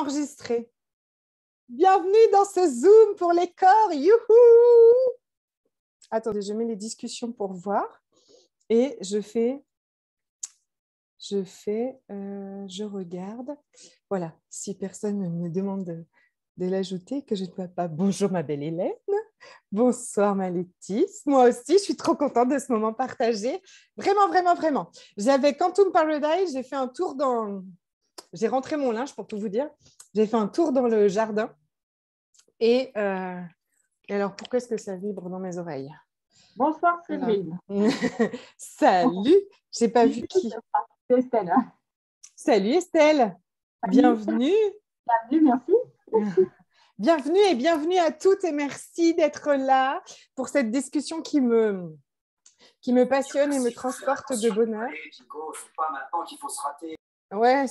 Enregistré. Bienvenue dans ce Zoom pour les corps. Youhou! Attendez, je mets les discussions pour voir. Et je regarde. Voilà, si personne ne me demande de l'ajouter, que je ne vois pas. Bonjour ma belle Hélène. Bonsoir ma Laetice. Moi aussi, je suis trop contente de ce moment partagé. Vraiment, vraiment, vraiment. J'avais Quantum Paradise, j'ai fait un tour dans... J'ai rentré mon linge pour tout vous dire. J'ai fait un tour dans le jardin. Et alors, pourquoi est-ce que ça vibre dans mes oreilles? Bonsoir Séverine. Salut, je n'ai pas vu qui. C'est Estelle. Salut Estelle, bienvenue. Bienvenue, merci. Bienvenue et bienvenue à toutes et merci d'être là pour cette discussion qui me passionne et me transporte de bonheur. C'est pas maintenant qu'il faut se rater. Ouais,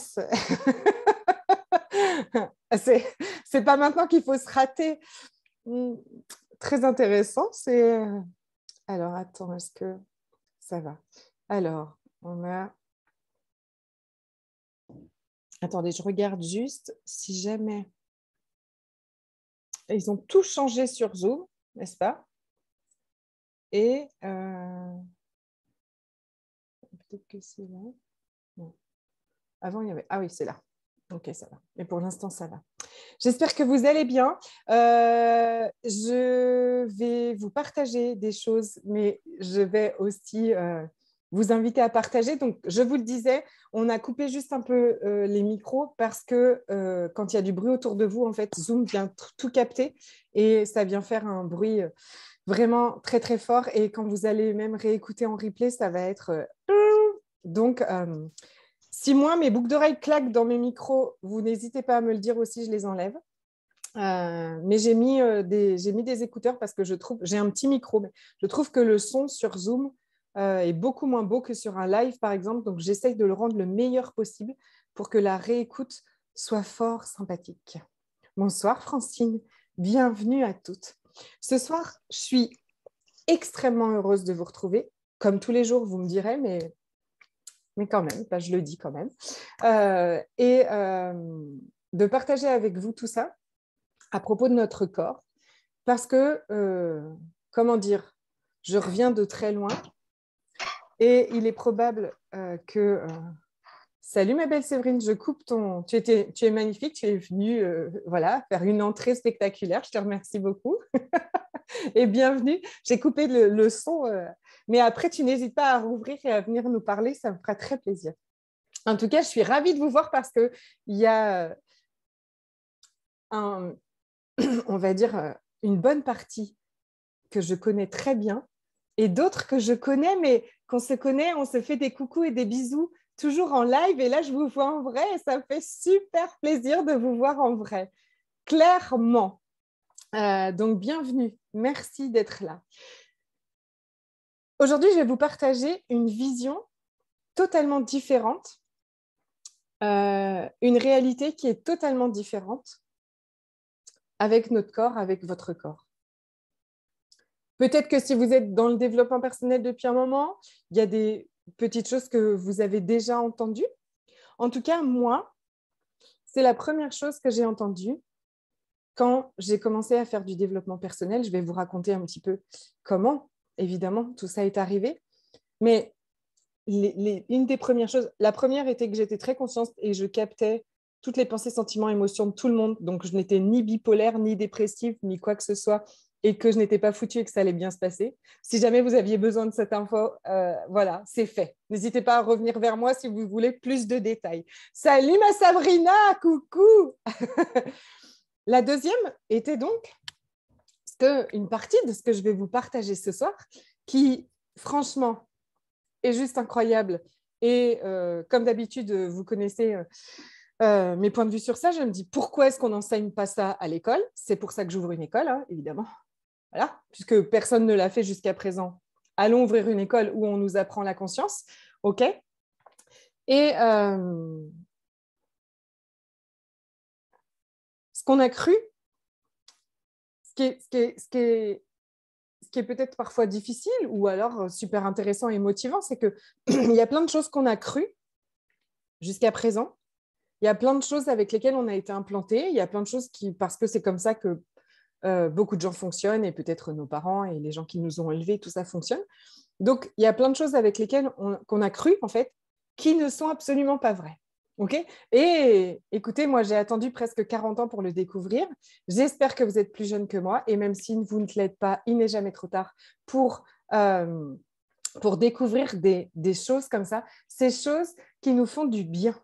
c'est pas maintenant qu'il faut se rater. Très intéressant. Alors, attends, est-ce que ça va? Alors, on a... Attendez, je regarde juste si jamais... Ils ont tout changé sur Zoom, n'est-ce pas? Et peut-être que c'est là. Non. Avant, il y avait... Ah oui, c'est là. Ok, ça va. Mais pour l'instant, ça va. J'espère que vous allez bien. Je vais vous partager des choses, mais je vais aussi vous inviter à partager. Donc, je vous le disais, on a coupé juste un peu les micros parce que quand il y a du bruit autour de vous, en fait, Zoom vient tout capter et ça vient faire un bruit vraiment très, très fort. Et quand vous allez même réécouter en replay, ça va être... Donc... Si moi, mes boucles d'oreilles claquent dans mes micros, vous n'hésitez pas à me le dire aussi, je les enlève. Mais j'ai mis des écouteurs parce que j'ai un petit micro, mais je trouve que le son sur Zoom est beaucoup moins beau que sur un live, par exemple. Donc, j'essaye de le rendre le meilleur possible pour que la réécoute soit fort sympathique. Bonsoir Francine, bienvenue à toutes. Ce soir, je suis extrêmement heureuse de vous retrouver. Comme tous les jours, vous me direz, mais quand même, je le dis quand même, et de partager avec vous tout ça à propos de notre corps, parce que, comment dire, je reviens de très loin et il est probable que... Salut ma belle Séverine, je coupe ton... Tu es magnifique, tu es venue voilà, faire une entrée spectaculaire, je te remercie beaucoup. Et bienvenue. J'ai coupé le son, mais après, tu n'hésites pas à rouvrir et à venir nous parler, ça me fera très plaisir. En tout cas, je suis ravie de vous voir parce qu'il y a on va dire, une bonne partie que je connais très bien et d'autres que je connais, mais qu'on se connaît, on se fait des coucous et des bisous toujours en live. Et là, je vous vois en vrai et ça me fait super plaisir de vous voir en vrai, clairement. Donc, bienvenue. Merci d'être là. Aujourd'hui, je vais vous partager une vision totalement différente, une réalité qui est totalement différente avec notre corps, avec votre corps. Peut-être que si vous êtes dans le développement personnel depuis un moment, il y a des petites choses que vous avez déjà entendues. En tout cas, moi, c'est la première chose que j'ai entendue quand j'ai commencé à faire du développement personnel. Je vais vous raconter un petit peu comment, évidemment, tout ça est arrivé. Mais une des premières choses, la première était que j'étais très consciente et je captais toutes les pensées, sentiments, émotions de tout le monde. Donc, je n'étais ni bipolaire, ni dépressive, ni quoi que ce soit, et que je n'étais pas foutue et que ça allait bien se passer. Si jamais vous aviez besoin de cette info, voilà, c'est fait. N'hésitez pas à revenir vers moi si vous voulez plus de détails. Salut ma Sabrina, coucou. La deuxième était donc une partie de ce que je vais vous partager ce soir, qui, franchement, est juste incroyable. Et comme d'habitude, vous connaissez mes points de vue sur ça. Je me dis, pourquoi est-ce qu'on n'enseigne pas ça à l'école? C'est pour ça que j'ouvre une école, hein, évidemment. Voilà, puisque personne ne l'a fait jusqu'à présent. Allons ouvrir une école où on nous apprend la conscience. OK? Et ce qu'on a cru, ce qui est peut-être parfois difficile ou alors super intéressant et motivant, c'est qu'il y a plein de choses qu'on a crues jusqu'à présent. Il y a plein de choses avec lesquelles on a été implanté. Il y a plein de choses parce que c'est comme ça que beaucoup de gens fonctionnent, et peut-être nos parents et les gens qui nous ont élevés, tout ça fonctionne. Donc, il y a plein de choses avec lesquelles qu'on a cru, en fait, qui ne sont absolument pas vraies. Okay, et écoutez, moi, j'ai attendu presque 40 ans pour le découvrir. J'espère que vous êtes plus jeune que moi. Et même si vous ne l'êtes pas, il n'est jamais trop tard pour découvrir des choses comme ça. Ces choses qui nous font du bien.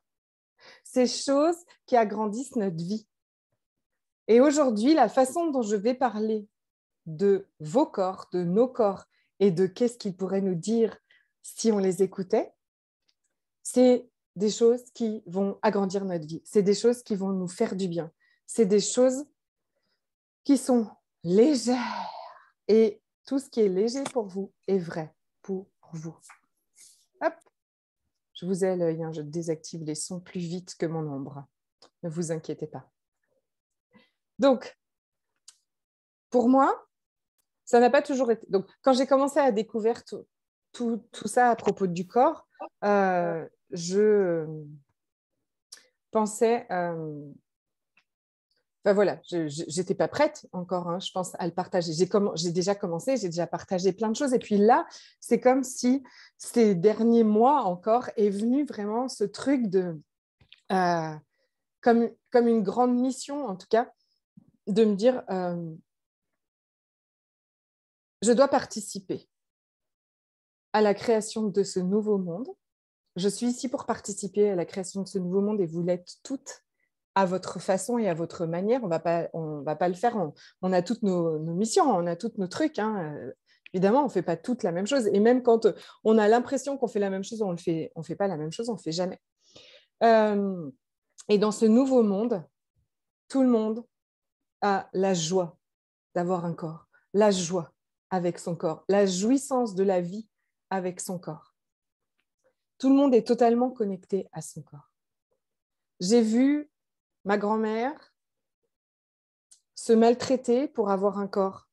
Ces choses qui agrandissent notre vie. Et aujourd'hui, la façon dont je vais parler de vos corps, de nos corps, et de qu'est-ce qu'ils pourraient nous dire si on les écoutait, c'est des choses qui vont agrandir notre vie. C'est des choses qui vont nous faire du bien. C'est des choses qui sont légères. Et tout ce qui est léger pour vous est vrai pour vous. Hop, je vous ai à l'œil, hein, je désactive les sons plus vite que mon ombre. Ne vous inquiétez pas. Donc, pour moi, ça n'a pas toujours été... Donc, quand j'ai commencé à découvrir tout ça à propos du corps, je pensais... Enfin voilà, je n'étais pas prête encore, hein, je pense, à le partager. J'ai déjà commencé, j'ai déjà partagé plein de choses. Et puis là, c'est comme si ces derniers mois encore est venu vraiment ce truc de... comme une grande mission, en tout cas, de me dire... je dois participer à la création de ce nouveau monde. Je suis ici pour participer à la création de ce nouveau monde et vous l'êtes toutes à votre façon et à votre manière. On va pas le faire. On a toutes nos missions, on a tous nos trucs. Hein. Évidemment, on ne fait pas toutes la même chose. Et même quand on a l'impression qu'on fait la même chose, on fait pas la même chose, on ne le fait jamais. Et dans ce nouveau monde, tout le monde a la joie d'avoir un corps, la joie avec son corps, la jouissance de la vie avec son corps. Tout le monde est totalement connecté à son corps. J'ai vu ma grand-mère se maltraiter pour avoir un corps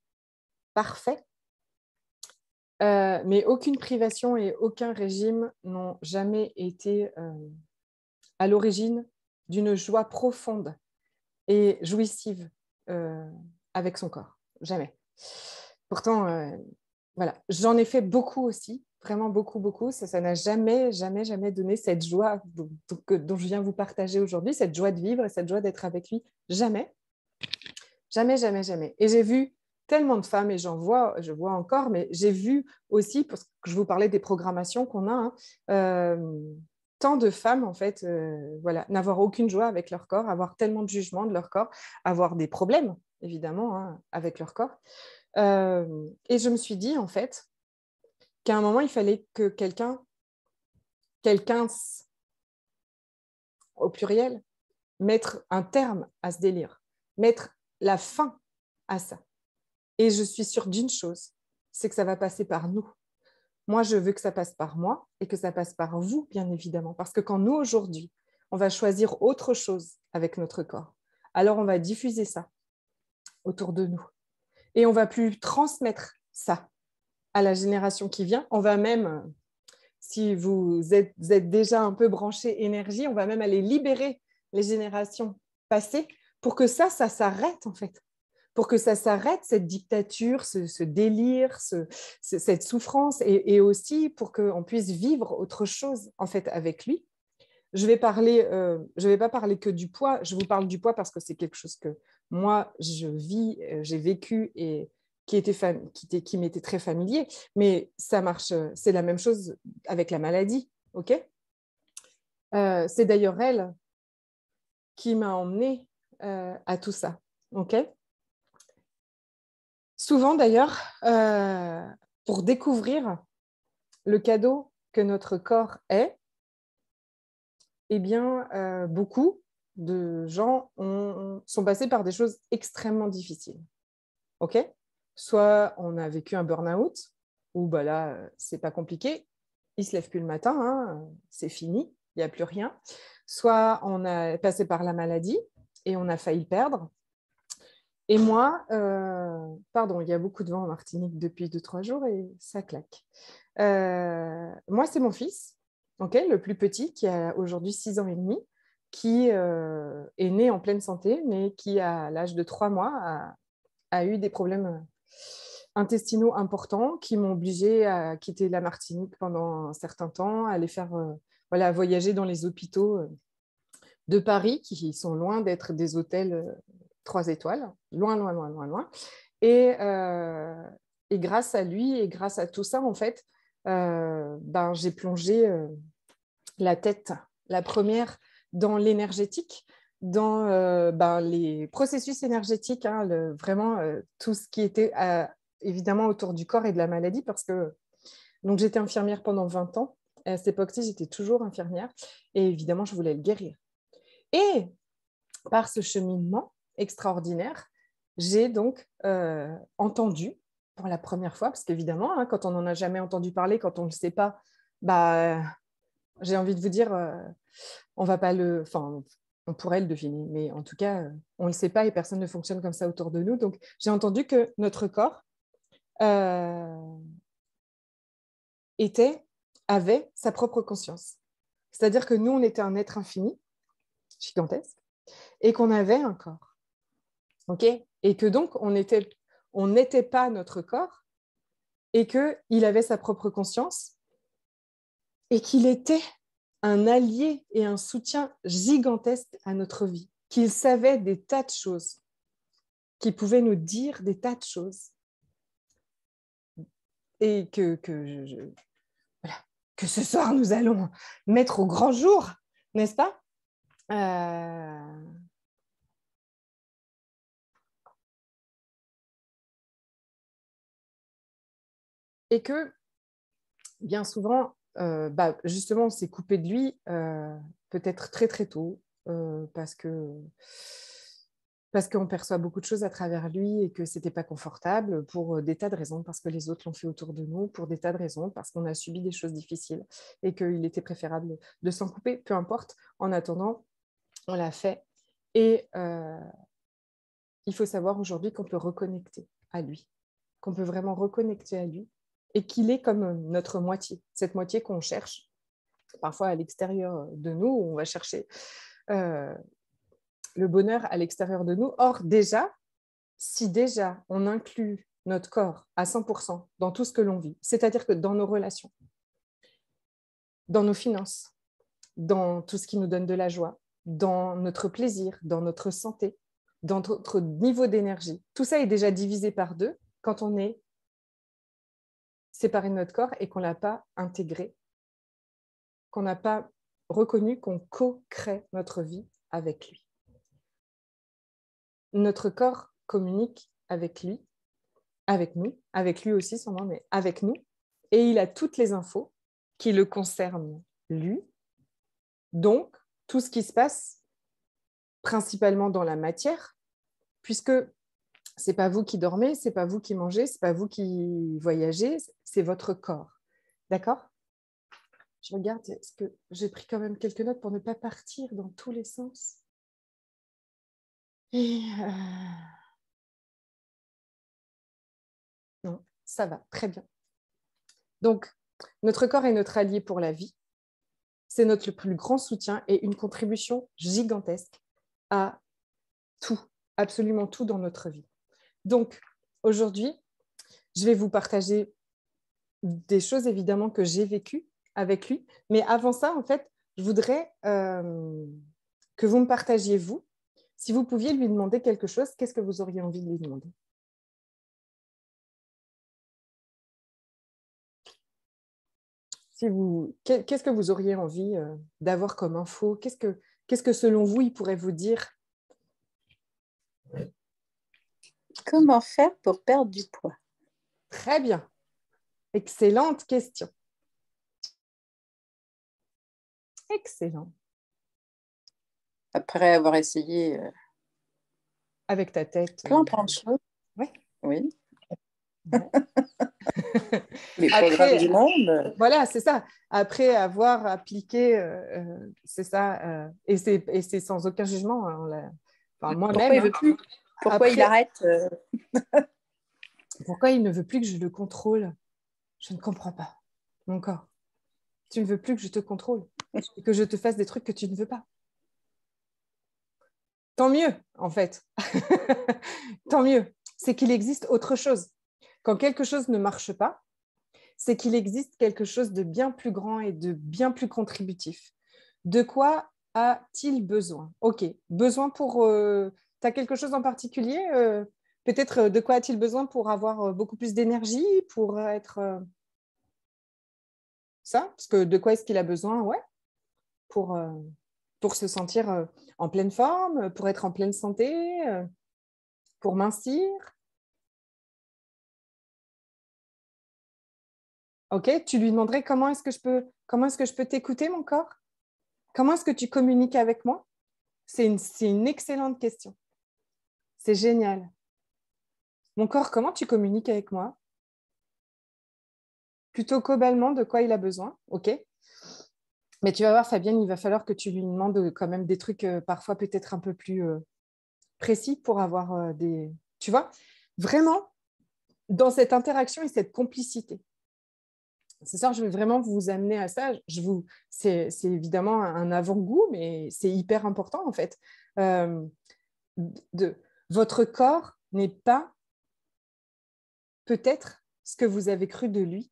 parfait, mais aucune privation et aucun régime n'ont jamais été à l'origine d'une joie profonde et jouissive avec son corps. Jamais. Pourtant, voilà, j'en ai fait beaucoup aussi, vraiment beaucoup, beaucoup. Ça n'a jamais donné cette joie dont je viens vous partager aujourd'hui, cette joie de vivre et cette joie d'être avec lui. Jamais. Jamais, jamais, jamais. Et j'ai vu tellement de femmes, et je vois encore, mais j'ai vu aussi, parce que je vous parlais des programmations qu'on a, hein, tant de femmes, en fait, voilà, n'avoir aucune joie avec leur corps, avoir tellement de jugement de leur corps, avoir des problèmes, évidemment, hein, avec leur corps. Et je me suis dit, en fait, qu'à un moment, il fallait que quelqu'un au pluriel, mettre un terme à ce délire, mettre la fin à ça. Et je suis sûre d'une chose, c'est que ça va passer par nous. Moi, je veux que ça passe par moi et que ça passe par vous, bien évidemment. Parce que quand nous, aujourd'hui, on va choisir autre chose avec notre corps, alors on va diffuser ça autour de nous. Et on ne va plus transmettre ça à la génération qui vient. On va même, si vous êtes déjà un peu branché énergie, on va même aller libérer les générations passées pour que ça s'arrête en fait. Pour que ça s'arrête, cette dictature, ce délire, cette souffrance, et aussi pour qu'on puisse vivre autre chose en fait avec lui. Je vais pas parler que du poids, je vous parle du poids parce que c'est quelque chose que moi, je vis, j'ai vécu et qui m'était très familier, mais ça marche, c'est la même chose avec la maladie, ok ? C'est d'ailleurs elle qui m'a emmenée à tout ça, ok ? Souvent d'ailleurs, pour découvrir le cadeau que notre corps est, eh bien, beaucoup de gens sont passés par des choses extrêmement difficiles. Ok ? Soit on a vécu un burn-out, ou bah là, c'est pas compliqué, il ne se lève plus le matin, hein, c'est fini, il n'y a plus rien. Soit on a passé par la maladie et on a failli le perdre. Et moi, pardon, il y a beaucoup de vent en Martinique depuis 2-3 jours et ça claque. Moi, c'est mon fils, okay, le plus petit, qui a aujourd'hui 6 ans et demi, qui est né en pleine santé, mais qui, à l'âge de 3 mois, a eu des problèmes intestinaux importants qui m'ont obligée à quitter la Martinique pendant un certain temps, à aller faire, voyager dans les hôpitaux de Paris, qui sont loin d'être des hôtels 3 étoiles, loin, loin, loin, loin, loin. Et grâce à lui et grâce à tout ça, en fait, j'ai plongé la tête, la première, dans l'énergétique, dans les processus énergétiques, hein, vraiment tout ce qui était évidemment autour du corps et de la maladie, parce que donc, j'étais infirmière pendant 20 ans. À cette époque-ci, j'étais toujours infirmière et évidemment, je voulais le guérir. Et par ce cheminement extraordinaire, j'ai donc entendu pour la première fois, parce qu'évidemment, hein, quand on n'en a jamais entendu parler, quand on ne le sait pas, j'ai envie de vous dire, on va pas le... Enfin, on pourrait le deviner, mais en tout cas, on ne le sait pas et personne ne fonctionne comme ça autour de nous. Donc, j'ai entendu que notre corps avait sa propre conscience. C'est-à-dire que nous, on était un être infini, gigantesque, et qu'on avait un corps. Okay, et que donc, on n'était pas notre corps, et qu'il avait sa propre conscience, et qu'il était un allié et un soutien gigantesque à notre vie, qu'il savait des tas de choses, qu'il pouvait nous dire des tas de choses, et voilà, que ce soir, nous allons mettre au grand jour, n'est-ce pas ? Et que, bien souvent, justement, on s'est coupé de lui peut-être très, très tôt, parce qu'on perçoit beaucoup de choses à travers lui et que ce n'était pas confortable pour des tas de raisons, parce que les autres l'ont fait autour de nous, pour des tas de raisons, parce qu'on a subi des choses difficiles et qu'il était préférable de s'en couper, peu importe. En attendant, on l'a fait. Et il faut savoir aujourd'hui qu'on peut reconnecter à lui, qu'on peut vraiment reconnecter à lui et qu'il est comme notre moitié, cette moitié qu'on cherche parfois à l'extérieur de nous, où on va chercher le bonheur à l'extérieur de nous. Or, déjà, si déjà on inclut notre corps à 100% dans tout ce que l'on vit, c'est-à-dire que dans nos relations, dans nos finances, dans tout ce qui nous donne de la joie, dans notre plaisir, dans notre santé, dans notre niveau d'énergie, tout ça est déjà divisé par 2 quand on est séparé de notre corps et qu'on ne l'a pas intégré, qu'on n'a pas reconnu qu'on co-crée notre vie avec lui. Notre corps communique avec lui, avec nous, avec lui aussi sûrement, mais avec nous, et il a toutes les infos qui le concernent lui. Donc, tout ce qui se passe principalement dans la matière, puisque ce n'est pas vous qui dormez, ce n'est pas vous qui mangez, ce n'est pas vous qui voyagez, c'est votre corps. D'accord ? Je regarde, est-ce que j'ai pris quand même quelques notes pour ne pas partir dans tous les sens ? Et non, ça va, très bien. Donc, notre corps est notre allié pour la vie. C'est notre plus grand soutien et une contribution gigantesque à tout, absolument tout dans notre vie. Donc, aujourd'hui, je vais vous partager des choses évidemment que j'ai vécues avec lui. Mais avant ça, en fait, je voudrais que vous me partagiez, vous, si vous pouviez lui demander quelque chose, qu'est-ce que vous auriez envie de lui demander ? Qu'est-ce que vous auriez envie d'avoir comme info ? Qu'est-ce que selon vous, il pourrait vous dire ? Comment faire pour perdre du poids ? Très bien. Excellente question. Excellent. Après avoir essayé avec ta tête. Plein de choses. Ouais. Oui. Ouais. Les programmes du monde. Voilà, c'est ça. Après avoir appliqué, c'est ça, et c'est sans aucun jugement. Hein, enfin, moi-même. Pourquoi il veut plus ? Pourquoi après, il arrête Pourquoi il ne veut plus que je le contrôle ? Je ne comprends pas. Mon corps, tu ne veux plus que je te contrôle et que je te fasse des trucs que tu ne veux pas. tant mieux, en fait. Tant mieux. C'est qu'il existe autre chose. Quand quelque chose ne marche pas, c'est qu'il existe quelque chose de bien plus grand et de bien plus contributif. De quoi a-t-il besoin? Ok, besoin pour... tu as quelque chose en particulier peut-être de quoi a-t-il besoin pour avoir beaucoup plus d'énergie, pour être... ça? Parce que de quoi est-ce qu'il a besoin? Ouais, pour se sentir en pleine forme, pour être en pleine santé, pour mincir. Ok, tu lui demanderais comment est-ce que je peux t'écouter, mon corps? Comment est-ce que tu communiques avec moi? C'est une excellente question. C'est génial. Mon corps, comment tu communiques avec moi? Plutôt globalement, de quoi il a besoin? Ok. Mais tu vas voir, Fabienne, il va falloir que tu lui demandes quand même des trucs parfois peut-être un peu plus précis pour avoir des... Tu vois, vraiment, dans cette interaction et cette complicité. Ce soir, je vais vraiment vous amener à ça. C'est évidemment un avant-goût, mais c'est hyper important en fait. Votre corps n'est pas peut-être ce que vous avez cru de lui.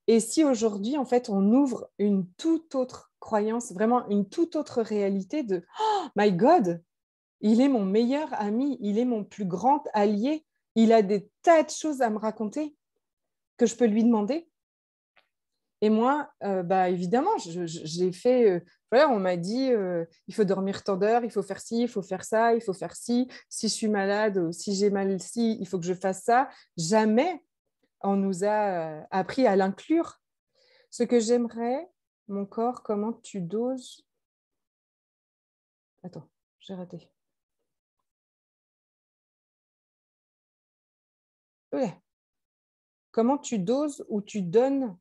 Et si aujourd'hui, en fait, on ouvre une toute autre croyance, vraiment une toute autre réalité de « Oh my God, il est mon meilleur ami, il est mon plus grand allié, il a des tas de choses à me raconter que je peux lui demander. » Et moi, évidemment, j'ai fait... voilà, on m'a dit, il faut dormir tant d'heures, il faut faire ci, il faut faire ça, il faut faire ci. Si je suis malade, ou si j'ai mal ici, il faut que je fasse ça. Jamais on nous a appris à l'inclure. Ce que j'aimerais, mon corps, comment tu doses... Attends, j'ai raté. Ouais. Comment tu doses ou tu donnes...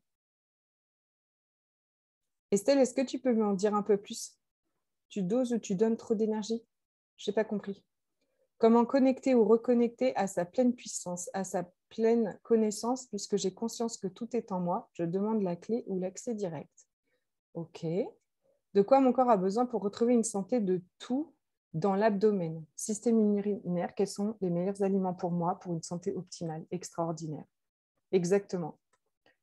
Estelle, est-ce que tu peux m'en dire un peu plus? Tu doses ou tu donnes trop d'énergie? Je n'ai pas compris. Comment connecter ou reconnecter à sa pleine puissance, à sa pleine connaissance, puisque j'ai conscience que tout est en moi, je demande la clé ou l'accès direct. Ok. De quoi mon corps a besoin pour retrouver une santé de tout dans l'abdomen? Système urinaire, quels sont les meilleurs aliments pour moi pour une santé optimale, extraordinaire? Exactement.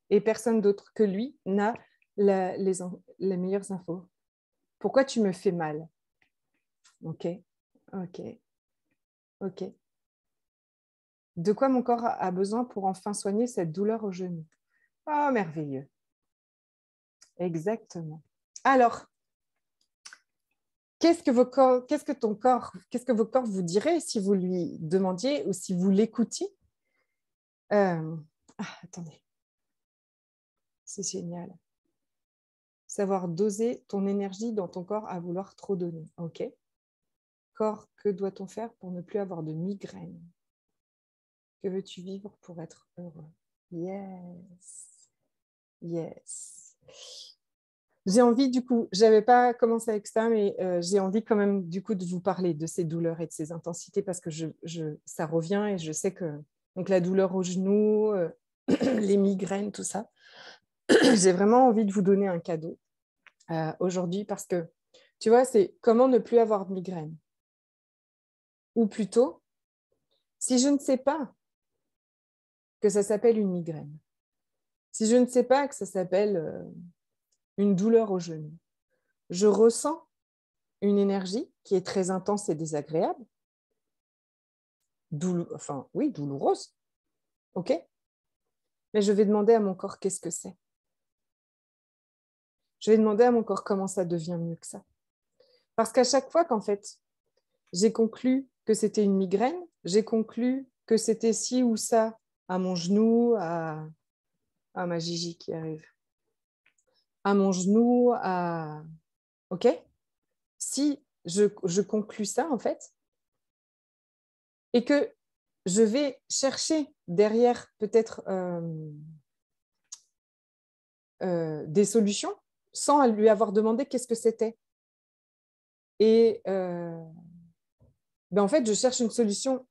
Et personne d'autre que lui n'a les meilleures infos. Pourquoi tu me fais mal? Ok, ok, ok. De quoi mon corps a besoin pour enfin soigner cette douleur au genou? Oh, merveilleux. Exactement. Alors, qu'est-ce que vos corps vous diraient si vous lui demandiez ou si vous l'écoutiez? Attendez. C'est génial. Savoir doser ton énergie dans ton corps à vouloir trop donner. Ok. Corps, que doit-on faire pour ne plus avoir de migraine? Que veux-tu vivre pour être heureux? Yes. Yes. J'ai envie, du coup, je n'avais pas commencé avec ça, mais j'ai envie quand même, du coup, de vous parler de ces douleurs et de ces intensités parce que ça revient et je sais que donc, la douleur au genou, les migraines, tout ça, j'ai vraiment envie de vous donner un cadeau aujourd'hui parce que, tu vois, c'est comment ne plus avoir de migraine. Ou plutôt, si je ne sais pas que ça s'appelle une migraine, si je ne sais pas que ça s'appelle une douleur au genou, je ressens une énergie qui est très intense et désagréable, douloureuse, ok? Mais je vais demander à mon corps qu'est-ce que c'est. Je vais demander à mon corps comment ça devient mieux que ça. Parce qu'à chaque fois qu'en fait, j'ai conclu que c'était une migraine, j'ai conclu que c'était ci ou ça à mon genou, à ma Gigi qui arrive, à mon genou, à... Ok? Si je conclus ça, en fait, et que je vais chercher derrière peut-être des solutions sans lui avoir demandé qu'est-ce que c'était. Et en fait, je cherche une solution.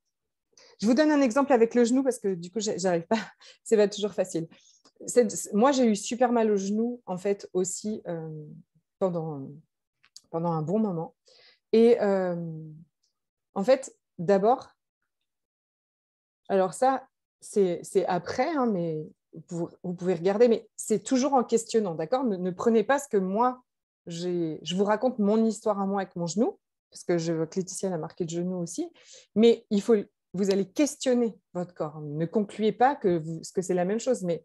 Je vous donne un exemple avec le genou parce que du coup, j'arrive pas. C'est pas toujours facile. Moi, j'ai eu super mal au genou en fait aussi pendant un bon moment. Et en fait, d'abord, alors ça, c'est après, hein, mais vous pouvez regarder, mais c'est toujours en questionnant, d'accord? Ne prenez pas ce que moi, je vous raconte mon histoire à moi avec mon genou, parce que je vois que Laetitia a marqué le genou aussi, mais vous allez questionner votre corps. Ne concluez pas que c'est la même chose, mais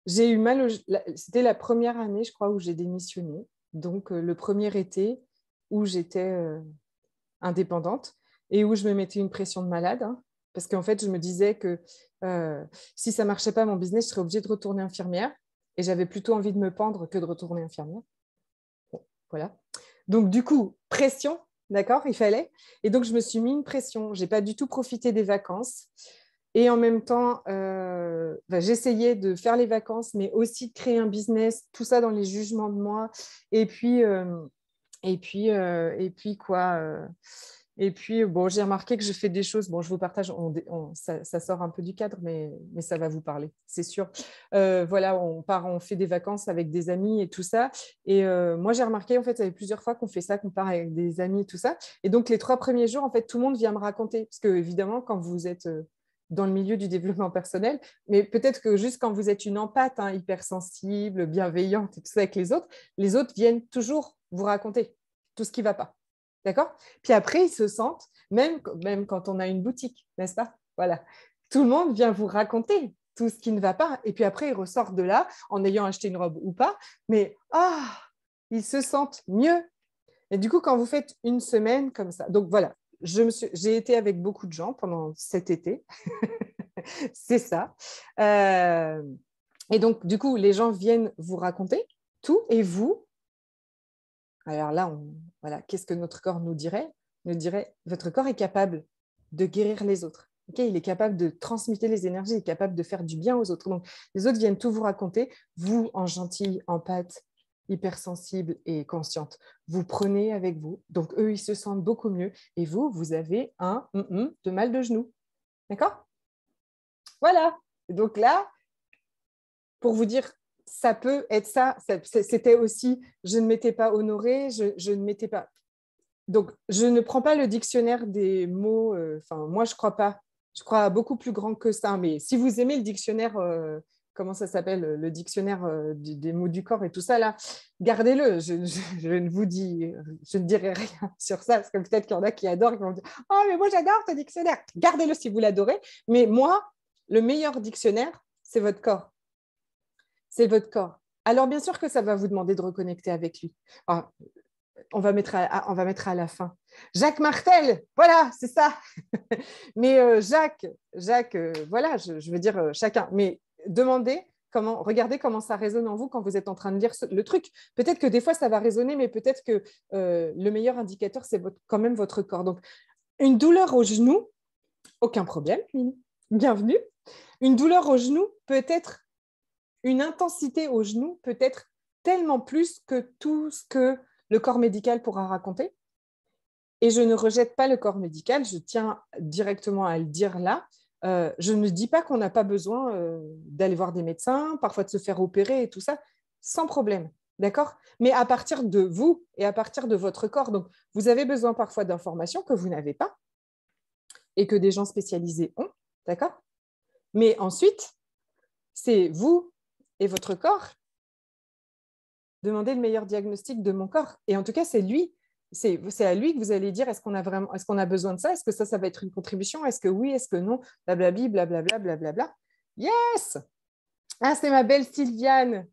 j'ai eu mal, c'était la première année, je crois, où j'ai démissionné, donc le premier été où j'étais indépendante et où je me mettais une pression de malade, hein, parce qu'en fait, je me disais que si ça ne marchait pas, mon business, je serais obligée de retourner infirmière et j'avais plutôt envie de me pendre que de retourner infirmière. Bon, voilà. Donc, du coup, pression, d'accord, il fallait. Et donc, je me suis mis une pression. Je n'ai pas du tout profité des vacances. Et en même temps, j'essayais de faire les vacances, mais aussi de créer un business, tout ça dans les jugements de moi. Et puis quoi et puis, bon, j'ai remarqué que je fais des choses. Bon, je vous partage, ça sort un peu du cadre, mais ça va vous parler, c'est sûr. Voilà, on fait des vacances avec des amis et tout ça. Et moi, j'ai remarqué, en fait, ça fait plusieurs fois qu'on fait ça, qu'on part avec des amis et tout ça. Et donc, les 3 premiers jours, en fait, tout le monde vient me raconter. Parce que, évidemment, quand vous êtes dans le milieu du développement personnel, mais peut-être que juste quand vous êtes une empathe, hein, hypersensible, bienveillante et tout ça avec les autres viennent toujours vous raconter tout ce qui ne va pas. D'accord? Puis après, ils se sentent, même quand on a une boutique, n'est-ce pas? Voilà. Tout le monde vient vous raconter tout ce qui ne va pas. Et puis après, ils ressortent de là en ayant acheté une robe ou pas. Mais ils se sentent mieux. Et du coup, quand vous faites une semaine comme ça, donc voilà, j'ai été avec beaucoup de gens pendant cet été. C'est ça. Et donc, du coup, les gens viennent vous raconter tout et vous, alors là, voilà, qu'est-ce que notre corps nous dirait? Nous dirait, votre corps est capable de guérir les autres. Okay, il est capable de transmuter les énergies, il est capable de faire du bien aux autres. Donc, les autres viennent tout vous raconter. Vous, en gentille, empathe, hypersensible et consciente, vous prenez avec vous. Donc, eux, ils se sentent beaucoup mieux. Et vous, vous avez un de mal de genou. D'accord? Voilà. Et donc là, pour vous dire, ça peut être ça. C'était aussi, je ne m'étais pas honorée, je ne m'étais pas... Donc, je ne prends pas le dictionnaire des mots. Moi, je crois pas. Je crois à beaucoup plus grand que ça. Mais si vous aimez le dictionnaire, comment ça s'appelle? Le dictionnaire des mots du corps et tout ça, là, gardez-le. Je ne dirai rien sur ça, parce que peut-être qu'il y en a qui adorent, qui vont dire « Oh, mais moi, j'adore ce dictionnaire !» Gardez-le si vous l'adorez. Mais moi, le meilleur dictionnaire, c'est votre corps. C'est votre corps. Alors, bien sûr que ça va vous demander de reconnecter avec lui. Alors, on va mettre à la fin. Jacques Martel, voilà, c'est ça. Mais Jacques, voilà, je veux dire chacun. Mais regardez comment ça résonne en vous quand vous êtes en train de lire le truc. Peut-être que des fois, ça va résonner, mais peut-être que le meilleur indicateur, c'est quand même votre corps. Donc, une douleur au genou, aucun problème, bienvenue. Une douleur au genou peut être une intensité au genou, peut être tellement plus que tout ce que le corps médical pourra raconter. Et je ne rejette pas le corps médical, je tiens directement à le dire là. Je ne dis pas qu'on n'a pas besoin d'aller voir des médecins, parfois de se faire opérer et tout ça, sans problème, d'accord? Mais à partir de vous et à partir de votre corps. Donc, vous avez besoin parfois d'informations que vous n'avez pas et que des gens spécialisés ont, d'accord? Mais ensuite, c'est vous et votre corps. Demandez le meilleur diagnostic de mon corps. Et en tout cas, c'est à lui que vous allez dire est-ce qu'on a besoin de ça? Est-ce que ça va être une contribution? Est-ce que oui? Est-ce que non? Blablabli, blablabla, blablabla. Yes! Ah, c'est ma belle Sylviane.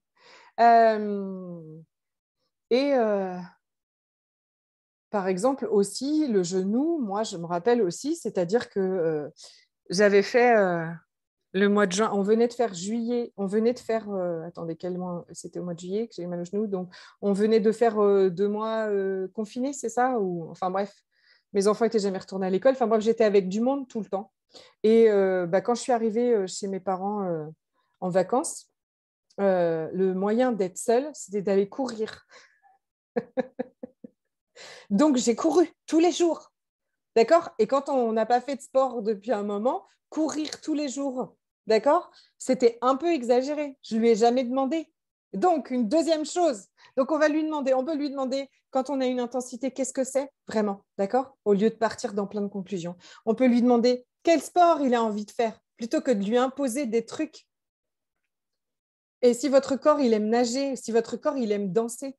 Par exemple, aussi, le genou, moi, je me rappelle aussi, c'est-à-dire que j'avais fait... le mois de juin, on venait de faire juillet, attendez, quel mois? C'était au mois de juillet que j'ai eu mal au genou, donc on venait de faire 2 mois confinés, c'est ça? Enfin bref, mes enfants n'étaient jamais retournés à l'école, enfin bref, j'étais avec du monde tout le temps. Et quand je suis arrivée chez mes parents en vacances, le moyen d'être seule, c'était d'aller courir. Donc j'ai couru tous les jours, d'accord? Et quand on n'a pas fait de sport depuis un moment, courir tous les jours, d'accord? C'était un peu exagéré. Je ne lui ai jamais demandé. Donc, une deuxième chose. Donc, on peut lui demander, quand on a une intensité, qu'est-ce que c'est vraiment, d'accord? Au lieu de partir dans plein de conclusions. On peut lui demander quel sport il a envie de faire, plutôt que de lui imposer des trucs. Et si votre corps, il aime nager, si votre corps, il aime danser,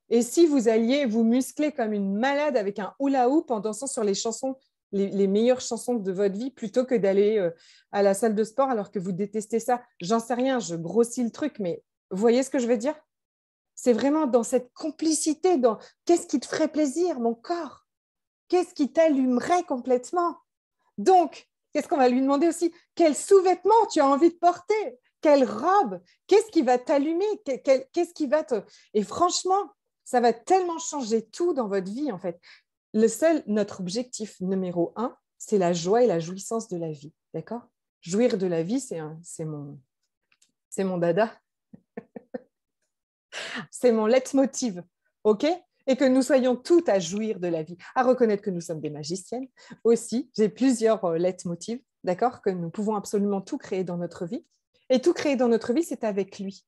et si vous alliez vous muscler comme une malade avec un hula-hoop en dansant sur les chansons, les meilleures chansons de votre vie, plutôt que d'aller à la salle de sport alors que vous détestez ça. J'en sais rien, je grossis le truc, mais vous voyez ce que je veux dire? C'est vraiment dans cette complicité, dans qu'est-ce qui te ferait plaisir, mon corps? Qu'est-ce qui t'allumerait complètement? Donc, qu'est-ce qu'on va lui demander aussi? Quel sous-vêtement tu as envie de porter? Quelle robe? Qu'est-ce qui va t'allumer? Qu'est-ce qui va te... Et franchement, ça va tellement changer tout dans votre vie, en fait. Notre objectif numéro 1, c'est la joie et la jouissance de la vie. D'accord? Jouir de la vie, c'est mon dada. C'est mon leitmotiv. OK? Et que nous soyons toutes à jouir de la vie, à reconnaître que nous sommes des magiciennes. Aussi, j'ai plusieurs leitmotivs, d'accord? Que nous pouvons absolument tout créer dans notre vie. Et tout créer dans notre vie, c'est avec lui.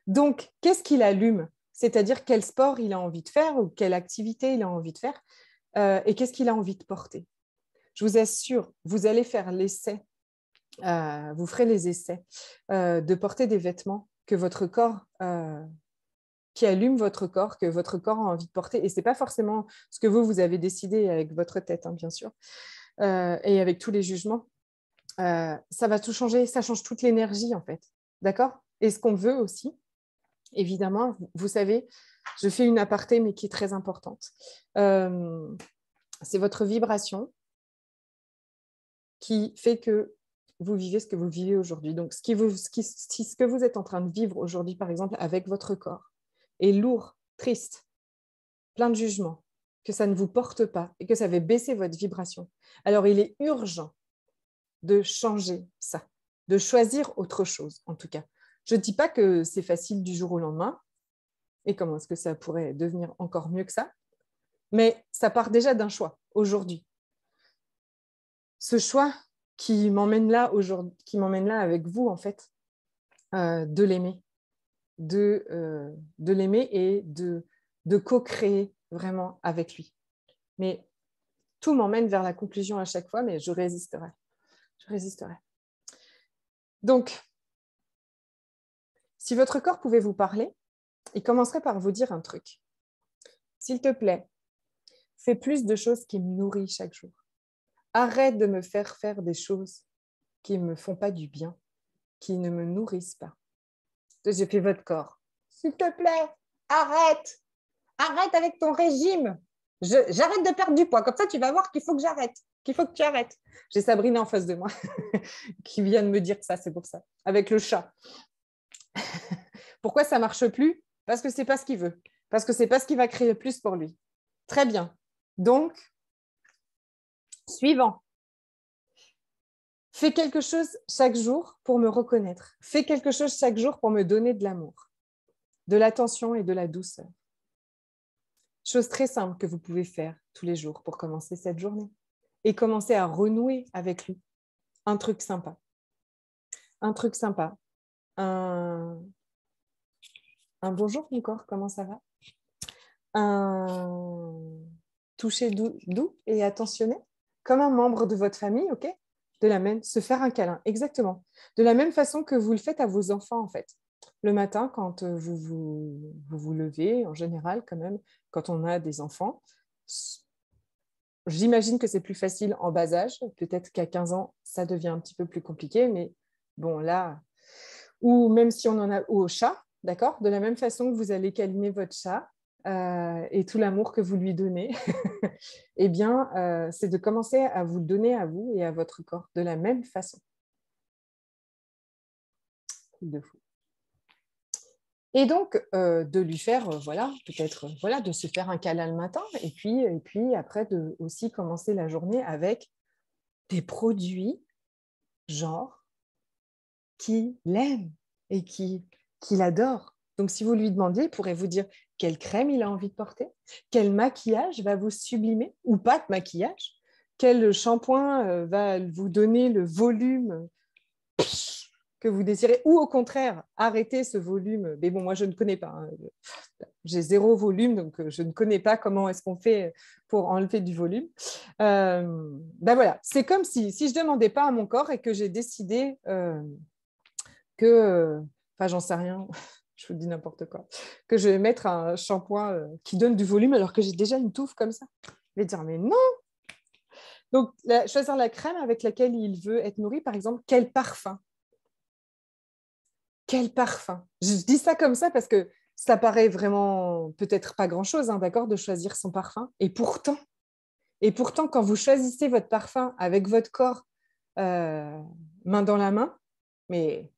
Donc, qu'est-ce qu'il allume? C'est-à-dire quel sport il a envie de faire ou quelle activité il a envie de faire et qu'est-ce qu'il a envie de porter. Je vous assure, vous allez faire l'essai, vous ferez les essais de porter des vêtements que votre corps, qui allument votre corps, que votre corps a envie de porter. Et ce n'est pas forcément ce que vous avez décidé avec votre tête, hein, bien sûr, et avec tous les jugements. Ça va tout changer, ça change toute l'énergie, en fait. D'accord? Et ce qu'on veut aussi, évidemment, vous savez, je fais une aparté, mais qui est très importante. C'est votre vibration qui fait que vous vivez ce que vous vivez aujourd'hui. Donc, ce que vous êtes en train de vivre aujourd'hui, par exemple, avec votre corps, est lourd, triste, plein de jugements, que ça ne vous porte pas et que ça va baisser votre vibration. Alors, il est urgent de changer ça, de choisir autre chose, en tout cas. Je ne dis pas que c'est facile du jour au lendemain, et comment est-ce que ça pourrait devenir encore mieux que ça, mais ça part déjà d'un choix, aujourd'hui. Ce choix qui m'emmène là aujourd'hui, qui m'emmène là avec vous, en fait, de l'aimer, de l'aimer et de co-créer vraiment avec lui. Mais tout m'emmène vers la conclusion à chaque fois, mais je résisterai. Je résisterai. Donc, si votre corps pouvait vous parler, il commencerait par vous dire un truc. S'il te plaît, fais plus de choses qui me nourrissent chaque jour. Arrête de me faire faire des choses qui ne me font pas du bien, qui ne me nourrissent pas. J'ai fait votre corps. S'il te plaît, arrête. Arrête avec ton régime. J'arrête de perdre du poids. Comme ça, tu vas voir qu'il faut que j'arrête. Qu'il faut que tu arrêtes. J'ai Sabrina en face de moi qui vient de me dire ça, c'est pour ça. Avec le chat. Pourquoi ça ne marche plus? Parce que ce n'est pas ce qu'il veut. Parce que ce n'est pas ce qui va créer le plus pour lui. Très bien. Donc, suivant. Fais quelque chose chaque jour pour me reconnaître. Fais quelque chose chaque jour pour me donner de l'amour, de l'attention et de la douceur. Chose très simple que vous pouvez faire tous les jours pour commencer cette journée et commencer à renouer avec lui. Un truc sympa. Un truc sympa. Un bonjour mon corps, comment ça va? Un toucher doux et attentionné, comme un membre de votre famille, ok? Se faire un câlin, exactement. De la même façon que vous le faites à vos enfants, en fait. Le matin, quand vous levez, en général, quand même, quand on a des enfants, j'imagine que c'est plus facile en bas âge. Peut-être qu'à 15 ans, ça devient un petit peu plus compliqué, mais bon, là, ou même si on en a, ou au chat, d'accord? De la même façon que vous allez câliner votre chat, et tout l'amour que vous lui donnez, eh bien, c'est de commencer à vous le donner à vous et à votre corps de la même façon. De fou. Et donc, de lui faire, voilà, peut-être, voilà, de se faire un câlin le matin et puis après, de aussi commencer la journée avec des produits, genre, qu'il aime et qu'il adore. Donc, si vous lui demandiez, il pourrait vous dire quelle crème il a envie de porter, quel maquillage va vous sublimer, ou pas de maquillage, quel shampoing va vous donner le volume que vous désirez, ou au contraire, arrêter ce volume. Mais bon, moi, je ne connais pas. Hein. J'ai 0 volume, donc je ne connais pas comment est-ce qu'on fait pour enlever du volume. Ben voilà, c'est comme si je ne demandais pas à mon corps et que j'ai décidé enfin, j'en sais rien, je vous dis n'importe quoi, que je vais mettre un shampoing qui donne du volume alors que j'ai déjà une touffe comme ça. Je vais dire, mais non. Donc, choisir la crème avec laquelle il veut être nourri, par exemple, quel parfum. Quel parfum. Je dis ça comme ça parce que ça paraît vraiment peut-être pas grand-chose, hein, d'accord, de choisir son parfum. Et pourtant, quand vous choisissez votre parfum avec votre corps main dans la main, mais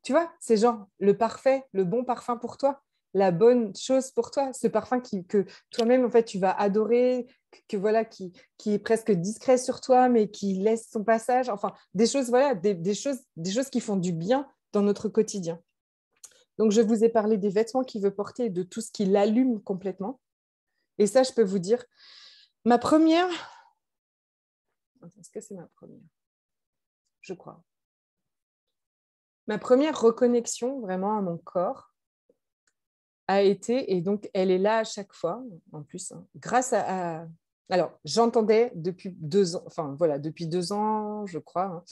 tu vois, c'est genre le parfait, le bon parfum pour toi, la bonne chose pour toi, ce parfum que toi-même, en fait, tu vas adorer, voilà, qui est presque discret sur toi, mais qui laisse son passage. Enfin, des choses, voilà, des choses qui font du bien dans notre quotidien. Donc, je vous ai parlé des vêtements qu'il veut porter et de tout ce qui l'allume complètement. Et ça, je peux vous dire, ma première... Est-ce que c'est ma première? Je crois. Ma première reconnexion vraiment à mon corps a été, et donc elle est là à chaque fois, en plus, hein, grâce à... Alors, j'entendais depuis 2 ans, enfin voilà, depuis 2 ans, je crois, hein,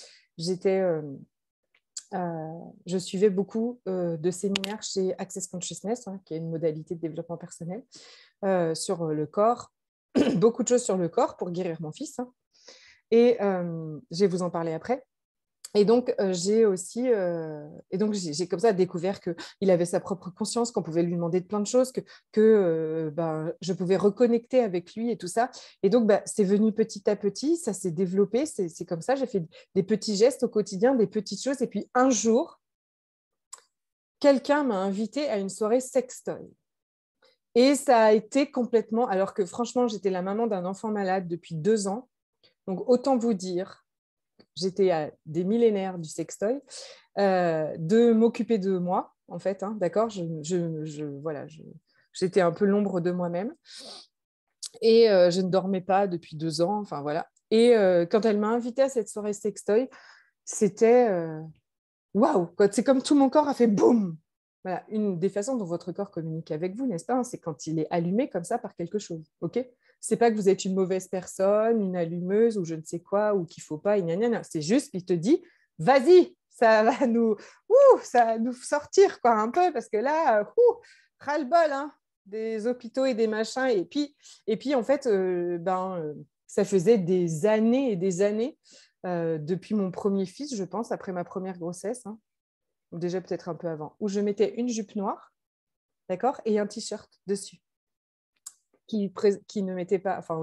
je suivais beaucoup de séminaires chez Access Consciousness, hein, qui est une modalité de développement personnel, sur le corps, beaucoup de choses sur le corps pour guérir mon fils. Hein. Et je vais vous en parler après. Et donc, j'ai comme ça découvert qu'il avait sa propre conscience, qu'on pouvait lui demander de plein de choses, que je pouvais reconnecter avec lui et tout ça. Et donc, c'est venu petit à petit, ça s'est développé, c'est comme ça. J'ai fait des petits gestes au quotidien, des petites choses. Et puis, un jour, quelqu'un m'a invité à une soirée sextoy. Et ça a été complètement... Alors que franchement, j'étais la maman d'un enfant malade depuis 2 ans. Donc, autant vous dire... J'étais à des millénaires du sextoy, de m'occuper de moi, en fait, hein, d'accord, j'étais un peu l'ombre de moi-même et je ne dormais pas depuis 2 ans, enfin voilà. Et quand elle m'a invitée à cette soirée sextoy, c'était waouh, c'est comme tout mon corps a fait boum. Voilà, une des façons dont votre corps communique avec vous, n'est-ce pas, c'est quand il est allumé comme ça par quelque chose, ok? C'est pas que vous êtes une mauvaise personne, une allumeuse ou je ne sais quoi, ou qu'il ne faut pas, c'est juste qu'il te dit, vas-y, ça va nous sortir quoi, un peu, parce que là, ras-le-bol, hein, des hôpitaux et des machins. Et puis en fait, ça faisait des années et des années, depuis mon premier fils, je pense, après ma première grossesse, hein, ou déjà peut-être un peu avant, où je mettais une jupe noire, d'accord, et un t-shirt dessus. Qui ne mettait pas, enfin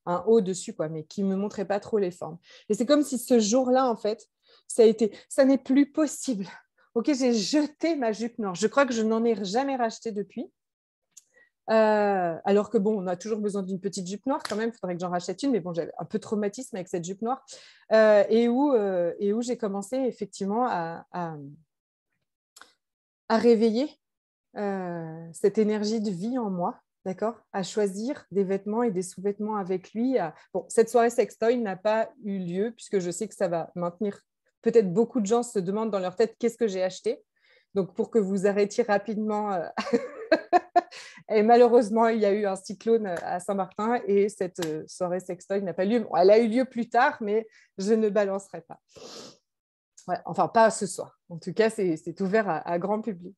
un haut dessus, quoi, mais qui ne me montrait pas trop les formes. Et c'est comme si ce jour-là, en fait, ça n'est plus possible. Ok, j'ai jeté ma jupe noire. Je crois que je n'en ai jamais racheté depuis. Alors que bon, on a toujours besoin d'une petite jupe noire quand même, il faudrait que j'en rachète une, mais bon, j'avais un peu de traumatisme avec cette jupe noire. Et où j'ai commencé effectivement à réveiller cette énergie de vie en moi, d'accord, à choisir des vêtements et des sous-vêtements avec lui. Bon, cette soirée sextoy n'a pas eu lieu puisque je sais que ça va maintenir. Peut-être beaucoup de gens se demandent dans leur tête qu'est-ce que j'ai acheté. Donc, pour que vous arrêtiez rapidement. Et malheureusement, il y a eu un cyclone à Saint-Martin et cette soirée sextoy n'a pas lieu. Bon, elle a eu lieu plus tard, mais je ne balancerai pas. Ouais, enfin, pas ce soir. En tout cas, c'est ouvert à grand public.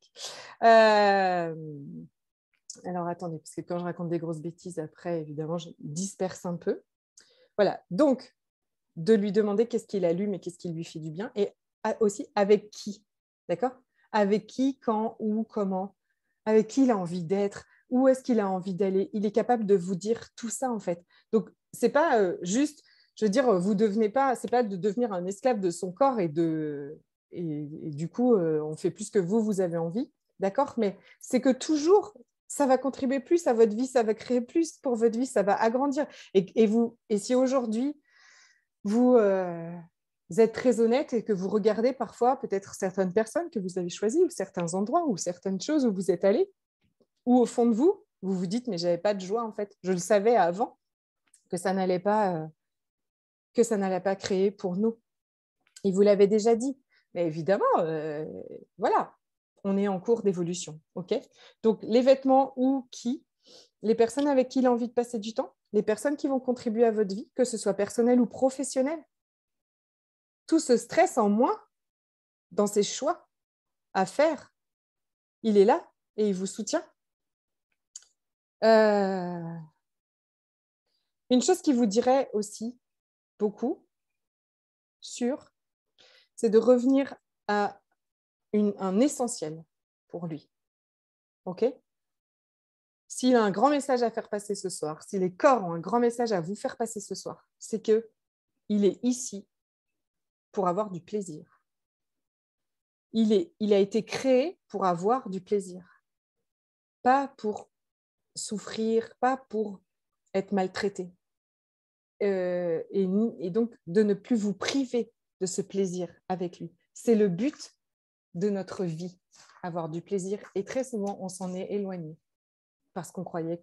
Alors, attendez, parce que quand je raconte des grosses bêtises, après, évidemment, je disperse un peu. Voilà, donc, de lui demander qu'est-ce qu'il allume et qu'est-ce qui lui fait du bien, et aussi avec qui, d'accord? Avec qui, quand, où, comment, avec qui il a envie d'être, où est-ce qu'il a envie d'aller. Il est capable de vous dire tout ça, en fait. Donc, ce n'est pas juste... Je veux dire, vous devenez pas, c'est pas de devenir un esclave de son corps et du coup, on fait plus que vous avez envie, d'accord? Mais c'est que toujours, ça va contribuer plus à votre vie, ça va créer plus pour votre vie, ça va agrandir. Et si aujourd'hui, vous êtes très honnête et que vous regardez parfois peut-être certaines personnes que vous avez choisies ou certains endroits ou certaines choses où vous êtes allés, ou au fond de vous, vous vous dites, mais j'avais pas de joie en fait. Je le savais avant que ça n'allait pas... que ça n'allait pas créer pour nous. Il vous l'avait déjà dit. Mais évidemment, voilà, on est en cours d'évolution. Okay, donc, les vêtements ou qui, les personnes avec qui il a envie de passer du temps, les personnes qui vont contribuer à votre vie, que ce soit personnel ou professionnel. Tout ce stress en moins dans ses choix à faire, il est là et il vous soutient. Une chose qui vous dirait aussi beaucoup c'est de revenir à un essentiel pour lui. OK ? S'il a un grand message à faire passer ce soir, si les corps ont un grand message à vous faire passer ce soir, c'est qu'il est ici pour avoir du plaisir. Il a été créé pour avoir du plaisir, pas pour souffrir, pas pour être maltraité. Et donc, de ne plus vous priver de ce plaisir avec lui. C'est le but de notre vie, avoir du plaisir. Et très souvent, on s'en est éloigné parce qu'on croyait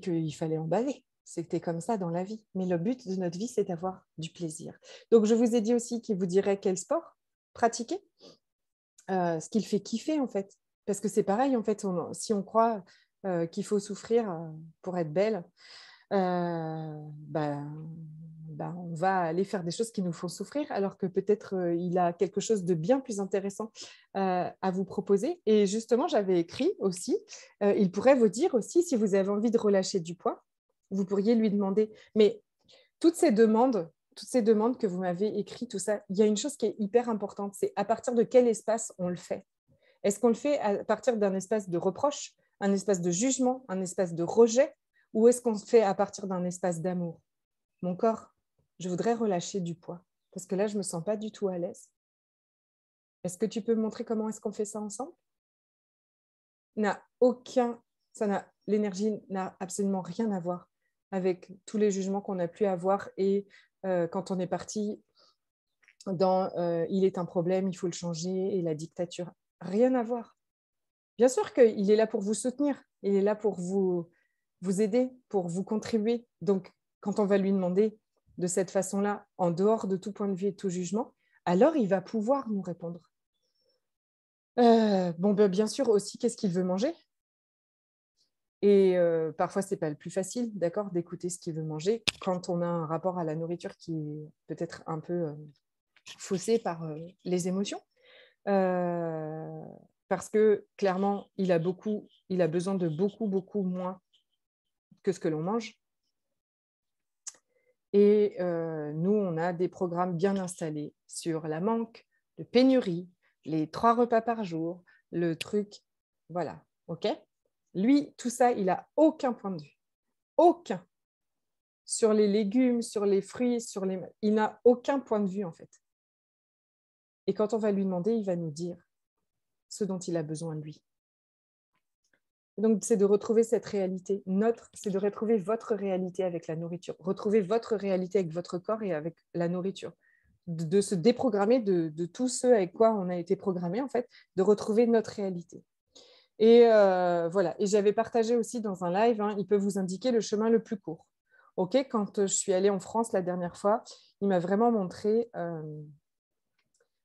qu'il fallait en baver. C'était comme ça dans la vie. Mais le but de notre vie, c'est d'avoir du plaisir. Donc, je vous ai dit aussi qu'il vous dirait quel sport pratiquer, ce qu'il fait kiffer, en fait. Parce que c'est pareil, en fait, si on croit qu'il faut souffrir pour être belle, on va aller faire des choses qui nous font souffrir, alors que peut-être il a quelque chose de bien plus intéressant à vous proposer. Et justement, j'avais écrit aussi, il pourrait vous dire aussi, si vous avez envie de relâcher du poids, vous pourriez lui demander, mais toutes ces demandes que vous m'avez écrites, tout ça, il y a une chose qui est hyper importante, c'est à partir de quel espace on le fait. Est-ce qu'on le fait à partir d'un espace de reproche, un espace de jugement, un espace de rejet, ou est-ce qu'on se fait à partir d'un espace d'amour? Mon corps, je voudrais relâcher du poids, parce que là, je ne me sens pas du tout à l'aise. Est-ce que tu peux me montrer comment est-ce qu'on fait ça ensemble? L'énergie n'a absolument rien à voir avec tous les jugements qu'on a pu avoir et quand on est parti dans il est un problème, il faut le changer et la dictature. Rien à voir. Bien sûr qu'il est là pour vous soutenir, il est là pour vous aider, pour vous contribuer. Donc, quand on va lui demander de cette façon-là, en dehors de tout point de vue et de tout jugement, alors il va pouvoir nous répondre. Bien sûr aussi, qu'est-ce qu'il veut manger? Et parfois, ce n'est pas le plus facile, d'accord, d'écouter ce qu'il veut manger quand on a un rapport à la nourriture qui est peut-être un peu faussé par les émotions. Parce que clairement, il a besoin de beaucoup moins que ce que l'on mange. Et nous, on a des programmes bien installés sur la manque, le pénurie, les 3 repas par jour, le truc, voilà, ok? Lui, tout ça, il n'a aucun point de vue. Aucun. Sur les légumes, sur les fruits, il n'a aucun point de vue, en fait. Et quand on va lui demander, il va nous dire ce dont il a besoin, lui. Donc, c'est de retrouver cette réalité. C'est de retrouver votre réalité avec la nourriture. Retrouver votre réalité avec votre corps et avec la nourriture. De se déprogrammer de tout ce avec quoi on a été programmé, en fait, de retrouver notre réalité. Et voilà. Et j'avais partagé aussi dans un live, il peut vous indiquer le chemin le plus court. Ok, quand je suis allée en France la dernière fois, il m'a vraiment montré...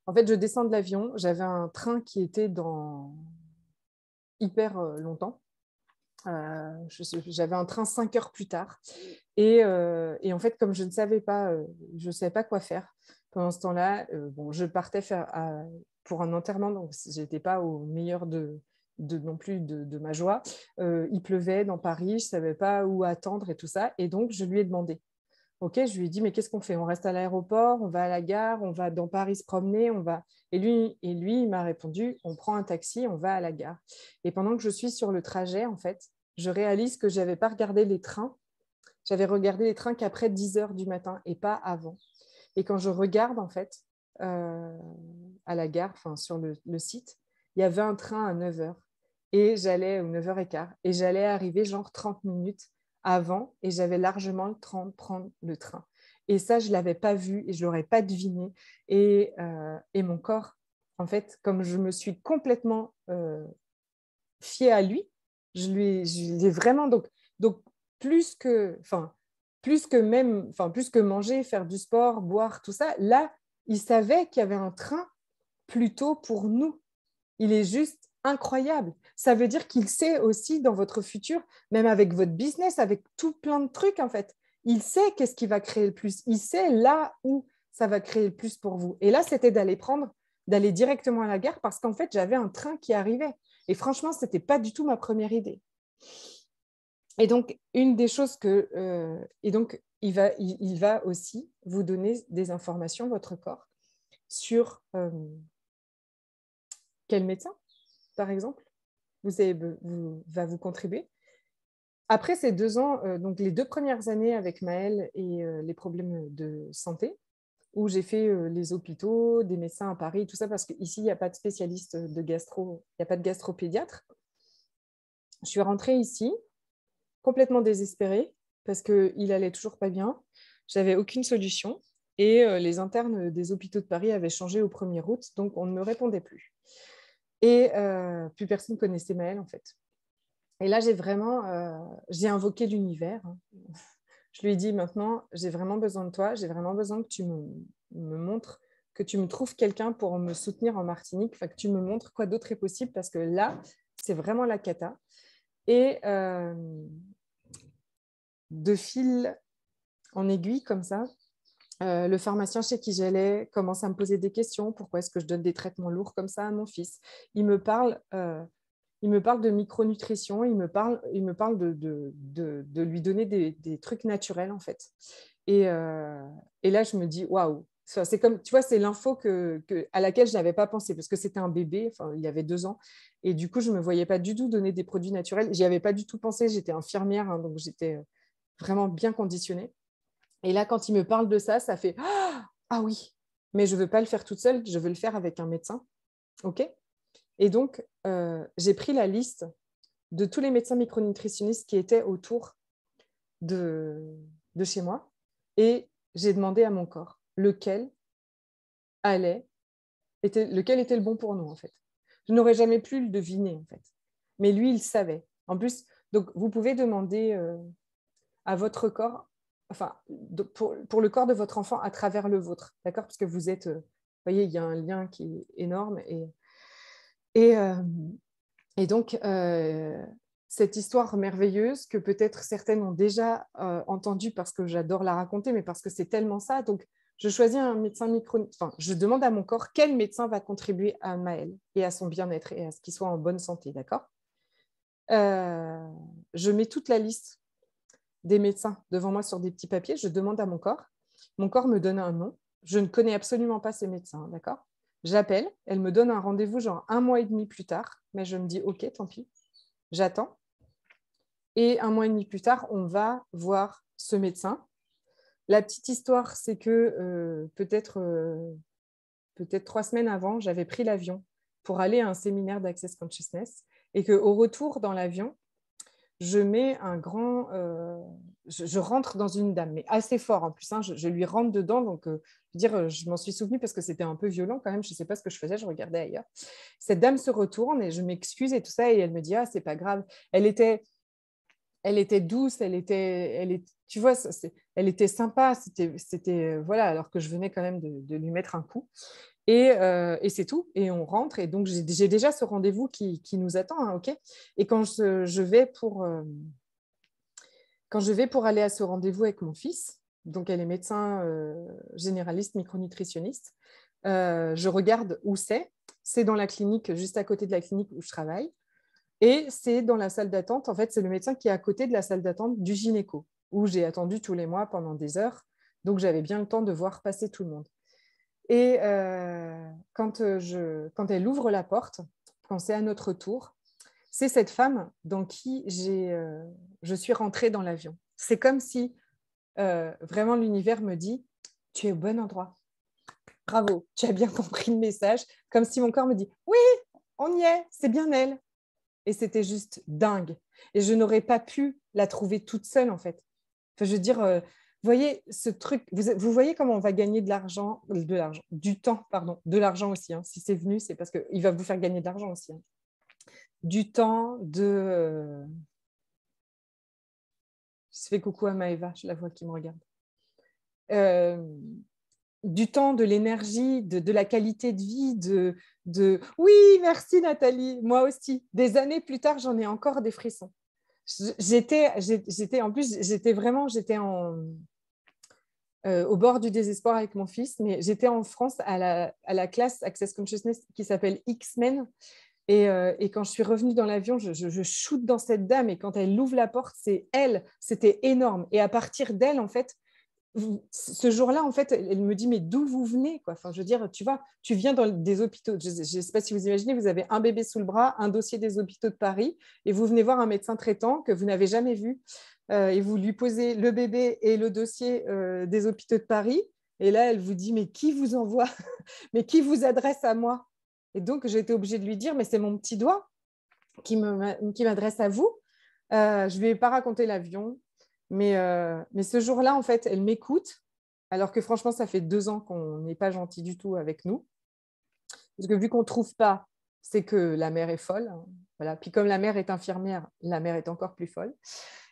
En fait, je descends de l'avion, j'avais un train qui était dans hyper longtemps. J'avais un train 5 heures plus tard. Et en fait, comme je ne savais pas quoi faire pendant ce temps-là, je partais pour un enterrement, donc je n'étais pas au meilleur non plus de ma joie. Il pleuvait dans Paris, je ne savais pas où attendre et tout ça. Et donc, je lui ai demandé. Ok, je lui ai dit, mais qu'est-ce qu'on fait? On reste à l'aéroport, on va à la gare, on va dans Paris se promener, on va... Et lui, il m'a répondu, on prend un taxi, on va à la gare. Et pendant que je suis sur le trajet, en fait, je réalise que je n'avais pas regardé les trains. J'avais regardé les trains qu'après 10 heures du matin et pas avant. Et quand je regarde, en fait, à la gare, sur le site, il y avait un train à 9 heures. Et j'allais, ou 9h15, et j'allais arriver genre 30 minutes avant et j'avais largement le temps de prendre le train. Et ça, je ne l'avais pas vu et je ne l'aurais pas deviné. Et mon corps, en fait, comme je me suis complètement fiée à lui, je l'ai vraiment... Donc plus que manger, faire du sport, boire, tout ça, là, il savait qu'il y avait un train plus tôt pour nous. Il est juste incroyable. Ça veut dire qu'il sait aussi dans votre futur, même avec votre business, avec tout plein de trucs en fait. Il sait qu'est-ce qui va créer le plus. Il sait là où ça va créer le plus pour vous. Et là, c'était d'aller directement à la gare parce qu'en fait, j'avais un train qui arrivait. Et franchement, ce n'était pas du tout ma première idée. Et donc, une des choses il va aussi vous donner des informations, votre corps, sur quel médecin, par exemple, va vous contribuer. Après ces 2 ans, donc les 2 premières années avec Maëlle et les problèmes de santé, où j'ai fait les hôpitaux, des médecins à Paris, tout ça, parce qu'ici, il n'y a pas de spécialiste de gastro, il n'y a pas de gastropédiatre. Je suis rentrée ici, complètement désespérée, parce qu'il allait toujours pas bien. J'avais aucune solution. Et les internes des hôpitaux de Paris avaient changé au 1er août, donc on ne me répondait plus. Et plus personne ne connaissait Maëlle, en fait. Et là, j'ai invoqué l'univers. Je lui ai dit, maintenant, j'ai vraiment besoin de toi, j'ai vraiment besoin que tu me montres, que tu me trouves quelqu'un pour me soutenir en Martinique, enfin, que tu me montres quoi d'autre est possible, parce que là, c'est vraiment la cata. Et de fil en aiguille, comme ça, le pharmacien chez qui j'allais commence à me poser des questions. Pourquoi est-ce que je donne des traitements lourds comme ça à mon fils? Il me parle de micronutrition, il me parle de lui donner des trucs naturels, en fait. Et là, je me dis, waouh, c'est comme, tu vois, c'est l'info à laquelle je n'avais pas pensé, parce que c'était un bébé, enfin, il avait 2 ans, et du coup, je ne me voyais pas du tout donner des produits naturels. J'y avais pas du tout pensé, j'étais infirmière, hein, donc j'étais vraiment bien conditionnée. Et là, quand il me parle de ça, ça fait, ah oui, mais je ne veux pas le faire toute seule, je veux le faire avec un médecin. OK? Et donc, j'ai pris la liste de tous les médecins micronutritionnistes qui étaient autour de chez moi et j'ai demandé à mon corps lequel était le bon pour nous, en fait. Je n'aurais jamais pu le deviner, en fait. Mais lui, il savait. En plus, donc, vous pouvez demander à votre corps, enfin, pour le corps de votre enfant à travers le vôtre, d'accord? Parce que vous êtes, vous voyez, il y a un lien qui est énorme et donc, cette histoire merveilleuse que peut-être certaines ont déjà entendue parce que j'adore la raconter, mais parce que c'est tellement ça. Donc, je choisis un médecin enfin, je demande à mon corps quel médecin va contribuer à Maëlle et à son bien-être et à ce qu'il soit en bonne santé, d'accord? Je mets toute la liste des médecins devant moi sur des petits papiers. Je demande à mon corps. Mon corps me donne un nom. Je ne connais absolument pas ces médecins, d'accord? J'appelle, elle me donne un rendez-vous genre 1 mois et demi plus tard, mais je me dis ok, tant pis, j'attends. Et 1 mois et demi plus tard, on va voir ce médecin. La petite histoire, c'est que peut-être 3 semaines avant, j'avais pris l'avion pour aller à un séminaire d'Access Consciousness et qu'au retour dans l'avion, je mets je rentre dans une dame, mais assez fort en plus, hein, je lui rentre dedans, donc je m'en suis souvenue parce que c'était un peu violent quand même, je ne sais pas ce que je faisais, je regardais ailleurs. Cette dame se retourne et je m'excuse et tout ça, et elle me dit, ah, c'est pas grave. Elle était douce, tu vois, elle était sympa, c'était voilà, alors que je venais quand même de lui mettre un coup. Et c'est tout. Et on rentre. Et donc, j'ai déjà ce rendez-vous qui nous attend. Hein, OK. Et quand je vais pour aller à ce rendez-vous avec mon fils, donc elle est médecin généraliste, micronutritionniste, je regarde où c'est. C'est dans la clinique, juste à côté de la clinique où je travaille. Et c'est dans la salle d'attente. En fait, c'est le médecin qui est à côté de la salle d'attente du gynéco, où j'ai attendu tous les mois pendant des heures. Donc, j'avais bien le temps de voir passer tout le monde. Et quand elle ouvre la porte, quand c'est à notre tour, c'est cette femme dans qui je suis rentrée dans l'avion. C'est comme si vraiment l'univers me dit « Tu es au bon endroit. Bravo, tu as bien compris le message. » Comme si mon corps me dit « Oui, on y est, c'est bien elle. » Et c'était juste dingue. Et je n'aurais pas pu la trouver toute seule, en fait. Enfin, je veux dire, vous voyez ce truc, vous voyez comment on va gagner du temps, pardon, de l'argent aussi. Hein. Si c'est venu, c'est parce qu'il va vous faire gagner de l'argent aussi. Hein. Du temps je fais coucou à Maëva, je la vois qui me regarde. du temps, de l'énergie, de la qualité de vie, Oui, merci Nathalie, moi aussi. Des années plus tard, j'en ai encore des frissons. En plus, au bord du désespoir avec mon fils, mais j'étais en France à la classe Access Consciousness qui s'appelle X-Men. Et quand je suis revenue dans l'avion, je shoote dans cette dame et quand elle ouvre la porte, c'est elle. C'était énorme. Et à partir d'elle, en fait, ce jour-là, en fait, elle me dit, mais d'où vous venez quoi. Enfin, je veux dire, tu viens dans des hôpitaux. Je ne sais pas si vous imaginez, vous avez un bébé sous le bras, un dossier des hôpitaux de Paris, et vous venez voir un médecin traitant que vous n'avez jamais vu, et vous lui posez le bébé et le dossier des hôpitaux de Paris, et là, elle vous dit, mais qui vous envoie? Mais qui vous adresse à moi? Et donc, j'ai été obligée de lui dire, mais c'est mon petit doigt qui m'adresse à vous. Je ne lui ai pas raconté l'avion. Mais ce jour-là, en fait, elle m'écoute, alors que franchement, ça fait 2 ans qu'on n'est pas gentil du tout avec nous. Parce que vu qu'on ne trouve pas, c'est que la mère est folle. Voilà. Puis comme la mère est infirmière, la mère est encore plus folle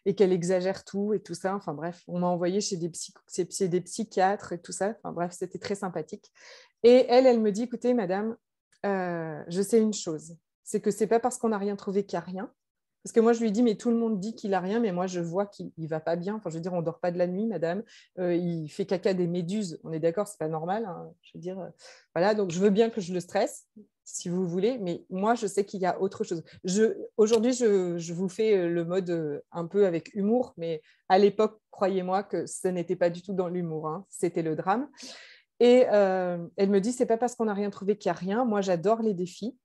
et qu'elle exagère tout et tout ça. Enfin bref, on m'a envoyé chez des psychiatres et tout ça. Enfin bref, c'était très sympathique. Et elle me dit, écoutez, madame, je sais une chose, c'est que ce n'est pas parce qu'on n'a rien trouvé qu'il n'y a rien. Parce que moi, je lui dis, mais tout le monde dit qu'il n'a rien, mais moi, je vois qu'il ne va pas bien. Enfin, je veux dire, on ne dort pas de la nuit, madame. Il fait caca des méduses. On est d'accord, ce n'est pas normal. Hein. Je veux dire, voilà, donc je veux bien que je le stresse, si vous voulez, mais moi, je sais qu'il y a autre chose. Aujourd'hui, je vous fais le mode un peu avec humour, mais à l'époque, croyez-moi que ce n'était pas du tout dans l'humour. Hein. C'était le drame. Et elle me dit, ce n'est pas parce qu'on n'a rien trouvé qu'il n'y a rien. Moi, j'adore les défis.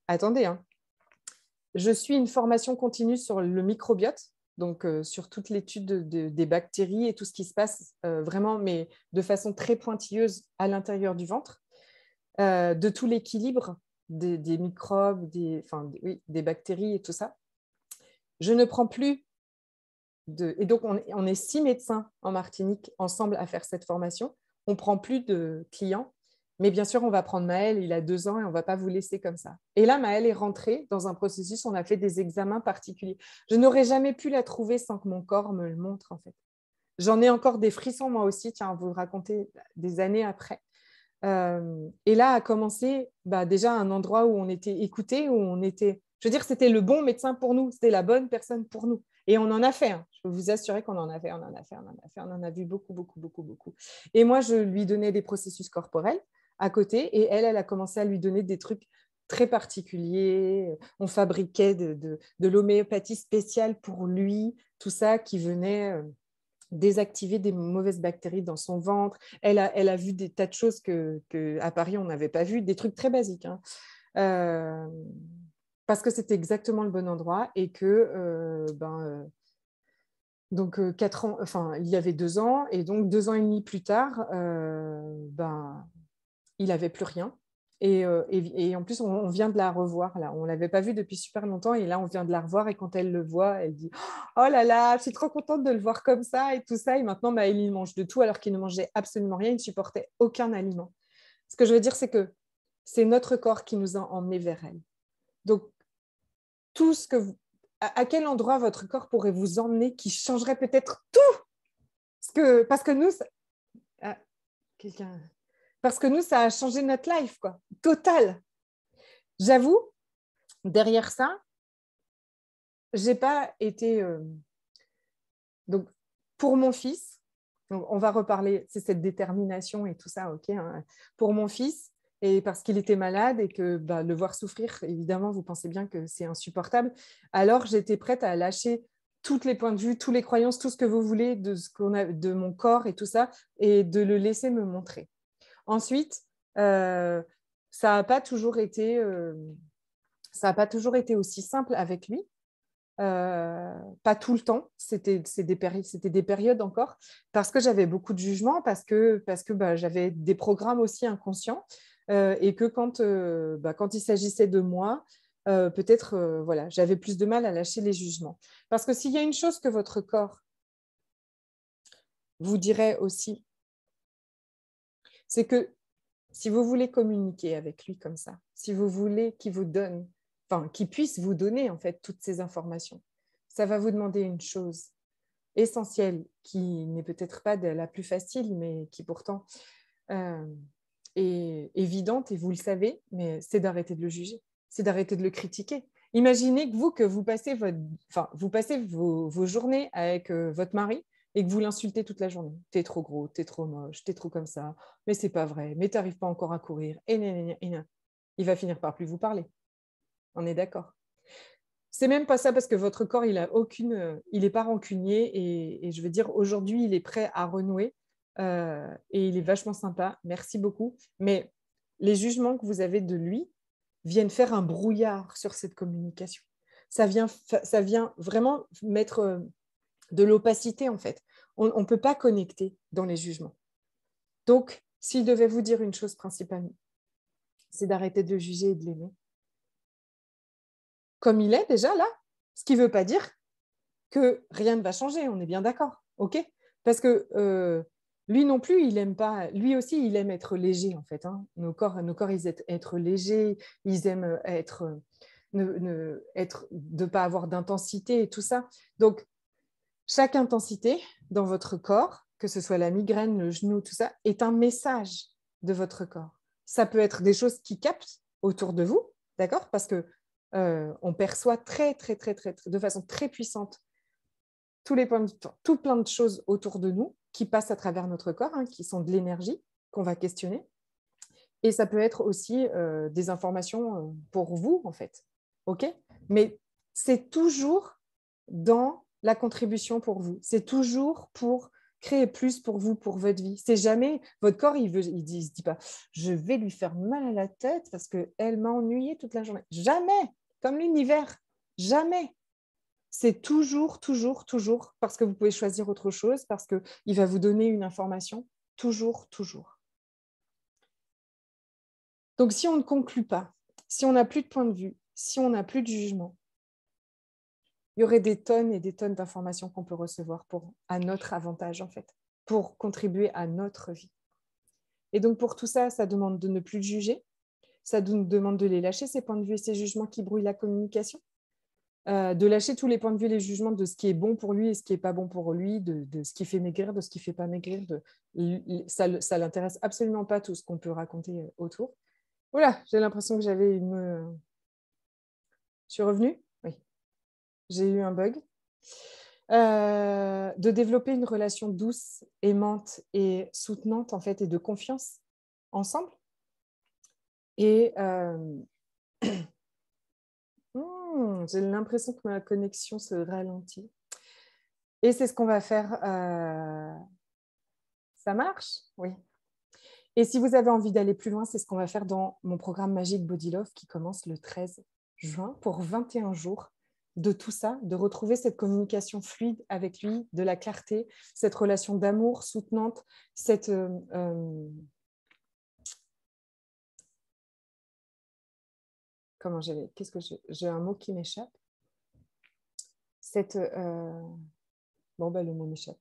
Attendez, hein, je suis une formation continue sur le microbiote, donc sur toute l'étude des bactéries et tout ce qui se passe vraiment, mais de façon très pointilleuse à l'intérieur du ventre, de tout l'équilibre des microbes, des bactéries et tout ça. Je ne prends plus et donc on est 6 médecins en Martinique ensemble à faire cette formation. On ne prend plus de clients. Mais bien sûr, on va prendre Maël, il a 2 ans et on ne va pas vous laisser comme ça. Et là, Maël est rentrée dans un processus, on a fait des examens particuliers. Je n'aurais jamais pu la trouver sans que mon corps me le montre, en fait. J'en ai encore des frissons, moi aussi, tiens, vous le raconter des années après. Et là a commencé déjà un endroit où on était écoutés, où on était... Je veux dire, c'était le bon médecin pour nous, c'était la bonne personne pour nous. Et on en a fait. Hein. Je peux vous assurer qu'on en a fait, on en a vu beaucoup, beaucoup, beaucoup, beaucoup. Et moi, je lui donnais des processus corporels à côté, et elle a commencé à lui donner des trucs très particuliers. On fabriquait de l'homéopathie spéciale pour lui, tout ça qui venait désactiver des mauvaises bactéries dans son ventre. Elle a vu des tas de choses qu'à Paris, on n'avait pas vu, des trucs très basiques. Hein. Parce que c'était exactement le bon endroit et que... Donc, 4 ans, enfin, il y avait 2 ans, et donc 2 ans et demi plus tard, il n'avait plus rien. Et en plus, on vient de la revoir. Là. On ne l'avait pas vue depuis super longtemps. Et là, on vient de la revoir. Et quand elle le voit, elle dit « Oh là là, je suis trop contente de le voir comme ça et tout ça. » Et maintenant, Maël, il mange de tout alors qu'il ne mangeait absolument rien. Il ne supportait aucun aliment. Ce que je veux dire, c'est que c'est notre corps qui nous a emmenés vers elle. Donc, tout ce que à quel endroit votre corps pourrait vous emmener qui changerait peut-être tout parce que nous... quelqu'un... Parce que nous, ça a changé notre life, quoi. Total. J'avoue, derrière ça, j'ai pas été... Donc, pour mon fils, donc on va reparler, c'est cette détermination et tout ça, ok. Hein. Pour mon fils, et parce qu'il était malade et que le voir souffrir, évidemment, vous pensez bien que c'est insupportable, alors j'étais prête à lâcher tous les points de vue, toutes les croyances, tout ce que vous voulez de mon corps et tout ça, et de le laisser me montrer. Ensuite, ça n'a pas toujours été aussi simple avec lui. Pas tout le temps, c'était des périodes encore, parce que j'avais beaucoup de jugements, parce que j'avais des programmes aussi inconscients, et que quand il s'agissait de moi, peut-être voilà, j'avais plus de mal à lâcher les jugements. Parce que s'il y a une chose que votre corps vous dirait aussi, c'est que si vous voulez communiquer avec lui comme ça, si vous voulez qu'il vous donne, qu'il puisse vous donner en fait toutes ces informations, ça va vous demander une chose. essentielle, qui n'est peut-être pas la plus facile, mais qui pourtant est évidente, et vous le savez, mais c'est d'arrêter de le juger, c'est d'arrêter de le critiquer. Imaginez que vous passez, vos journées avec votre mari et que vous l'insultez toute la journée. T'es trop gros, t'es trop moche, t'es trop comme ça, mais c'est pas vrai, mais t'arrives pas encore à courir, et il va finir par plus vous parler. On est d'accord. C'est même pas ça, parce que votre corps, il n'est pas rancunier, et je veux dire, aujourd'hui, il est prêt à renouer, et il est vachement sympa. Merci beaucoup. Mais les jugements que vous avez de lui viennent faire un brouillard sur cette communication. Ça vient vraiment mettre de l'opacité, en fait. On ne peut pas connecter dans les jugements. Donc, s'il devait vous dire une chose principalement, c'est d'arrêter de le juger et de l'aimer comme il est déjà là, ce qui ne veut pas dire que rien ne va changer, on est bien d'accord, ok? Parce que lui non plus, il aime pas, lui aussi, il aime être léger, en fait. Hein. Nos corps, ils aiment être légers, ils aiment de ne pas avoir d'intensité et tout ça. Donc, chaque intensité dans votre corps, que ce soit la migraine, le genou, tout ça, est un message de votre corps. Ça peut être des choses qui captent autour de vous, d'accord? Parce que on perçoit de façon très puissante tout plein de choses autour de nous qui passent à travers notre corps, hein, qui sont de l'énergie qu'on va questionner. Et ça peut être aussi des informations pour vous, en fait. OK? Mais c'est toujours dans la contribution pour vous. C'est toujours pour créer plus pour vous, pour votre vie. C'est jamais... Votre corps, il se dit pas « je vais lui faire mal à la tête parce qu'elle m'a ennuyé toute la journée ». Jamais! Comme l'univers. Jamais! C'est toujours, toujours, toujours parce que vous pouvez choisir autre chose, parce qu'il va vous donner une information. Toujours, toujours. Donc, si on ne conclut pas, si on n'a plus de point de vue, si on n'a plus de jugement, il y aurait des tonnes et des tonnes d'informations qu'on peut recevoir à notre avantage, en fait, pour contribuer à notre vie. Et donc, pour tout ça, ça demande de ne plus le juger, ça demande de les lâcher, ces points de vue et ces jugements qui brouillent la communication, de lâcher tous les points de vue et les jugements de ce qui est bon pour lui et ce qui n'est pas bon pour lui, de ce qui fait maigrir, de ce qui ne fait pas maigrir. Ça ne l'intéresse absolument pas tout ce qu'on peut raconter autour. Oula, j'ai l'impression que j'avais une... Je suis revenue? Oui. J'ai eu un bug. De développer une relation douce, aimante et soutenante, en fait, et de confiance ensemble. Et j'ai l'impression que ma connexion se ralentit. Et c'est ce qu'on va faire. Ça marche? Oui. Et si vous avez envie d'aller plus loin, c'est ce qu'on va faire dans mon programme Magique Body Love qui commence le 13 juin pour 21 jours de tout ça, de retrouver cette communication fluide avec lui, de la clarté, cette relation d'amour soutenante, cette... comment j'ai... Qu'est-ce que j'ai un mot qui m'échappe. Cette... Bon, le mot m'échappe.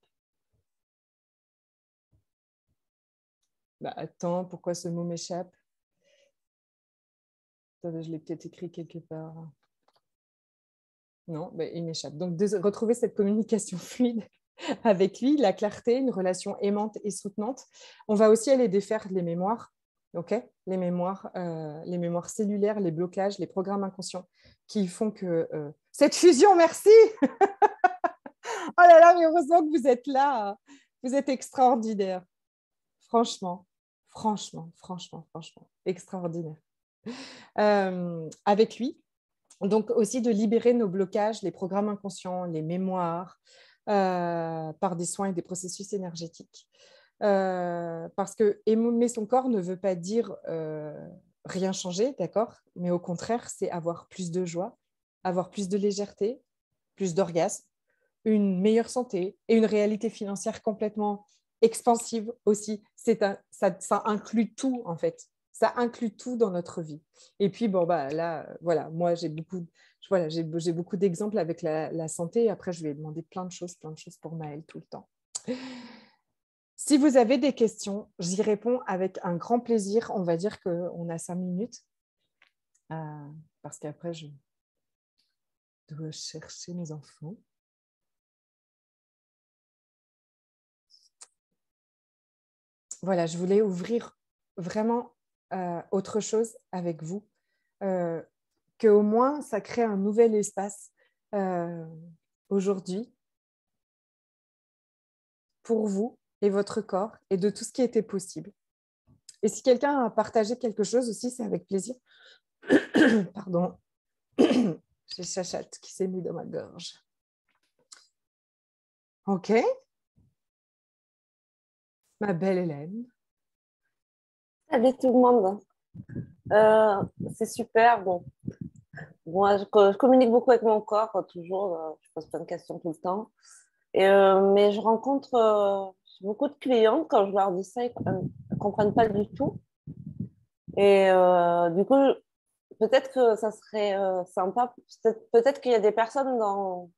Attends, pourquoi ce mot m'échappe? Attendez, je l'ai peut-être écrit quelque part. Non, il m'échappe. Donc, de retrouver cette communication fluide avec lui, la clarté, une relation aimante et soutenante. On va aussi aller défaire les mémoires, okay? Les mémoires cellulaires, les blocages, les programmes inconscients qui font que... Cette fusion, merci. Oh là là, mais heureusement que vous êtes là. Vous êtes extraordinaire. Franchement, extraordinaire. Avec lui, donc aussi de libérer nos blocages, les programmes inconscients, les mémoires, par des soins et des processus énergétiques. Parce que aimer son corps ne veut pas dire rien changer, d'accord? Mais au contraire, c'est avoir plus de joie, avoir plus de légèreté, plus d'orgasme, une meilleure santé et une réalité financière complètement expansive aussi. Ça inclut tout, en fait. Ça inclut tout dans notre vie. Et puis, là, voilà, moi, j'ai beaucoup d'exemples avec la santé. Après, je vais demander plein de choses pour Maëlle tout le temps. Si vous avez des questions, j'y réponds avec un grand plaisir. On va dire qu'on a 5 minutes. Parce qu'après, je dois chercher mes enfants. voilà, je voulais ouvrir vraiment autre chose avec vous, qu'au moins ça crée un nouvel espace aujourd'hui pour vous et votre corps et de tout ce qui était possible. Et si quelqu'un a partagé quelque chose aussi, c'est avec plaisir. Pardon, j'ai chachate qui s'est mis dans ma gorge. Ok, ma belle Hélène. Salut tout le monde. C'est super. Bon, moi, je communique beaucoup avec mon corps, toujours. Je pose plein de questions tout le temps. Mais je rencontre beaucoup de clients, quand je leur dis ça, ils ne comprennent pas du tout. Et du coup, peut-être que ça serait sympa. Peut-être qu'il y a des personnes dans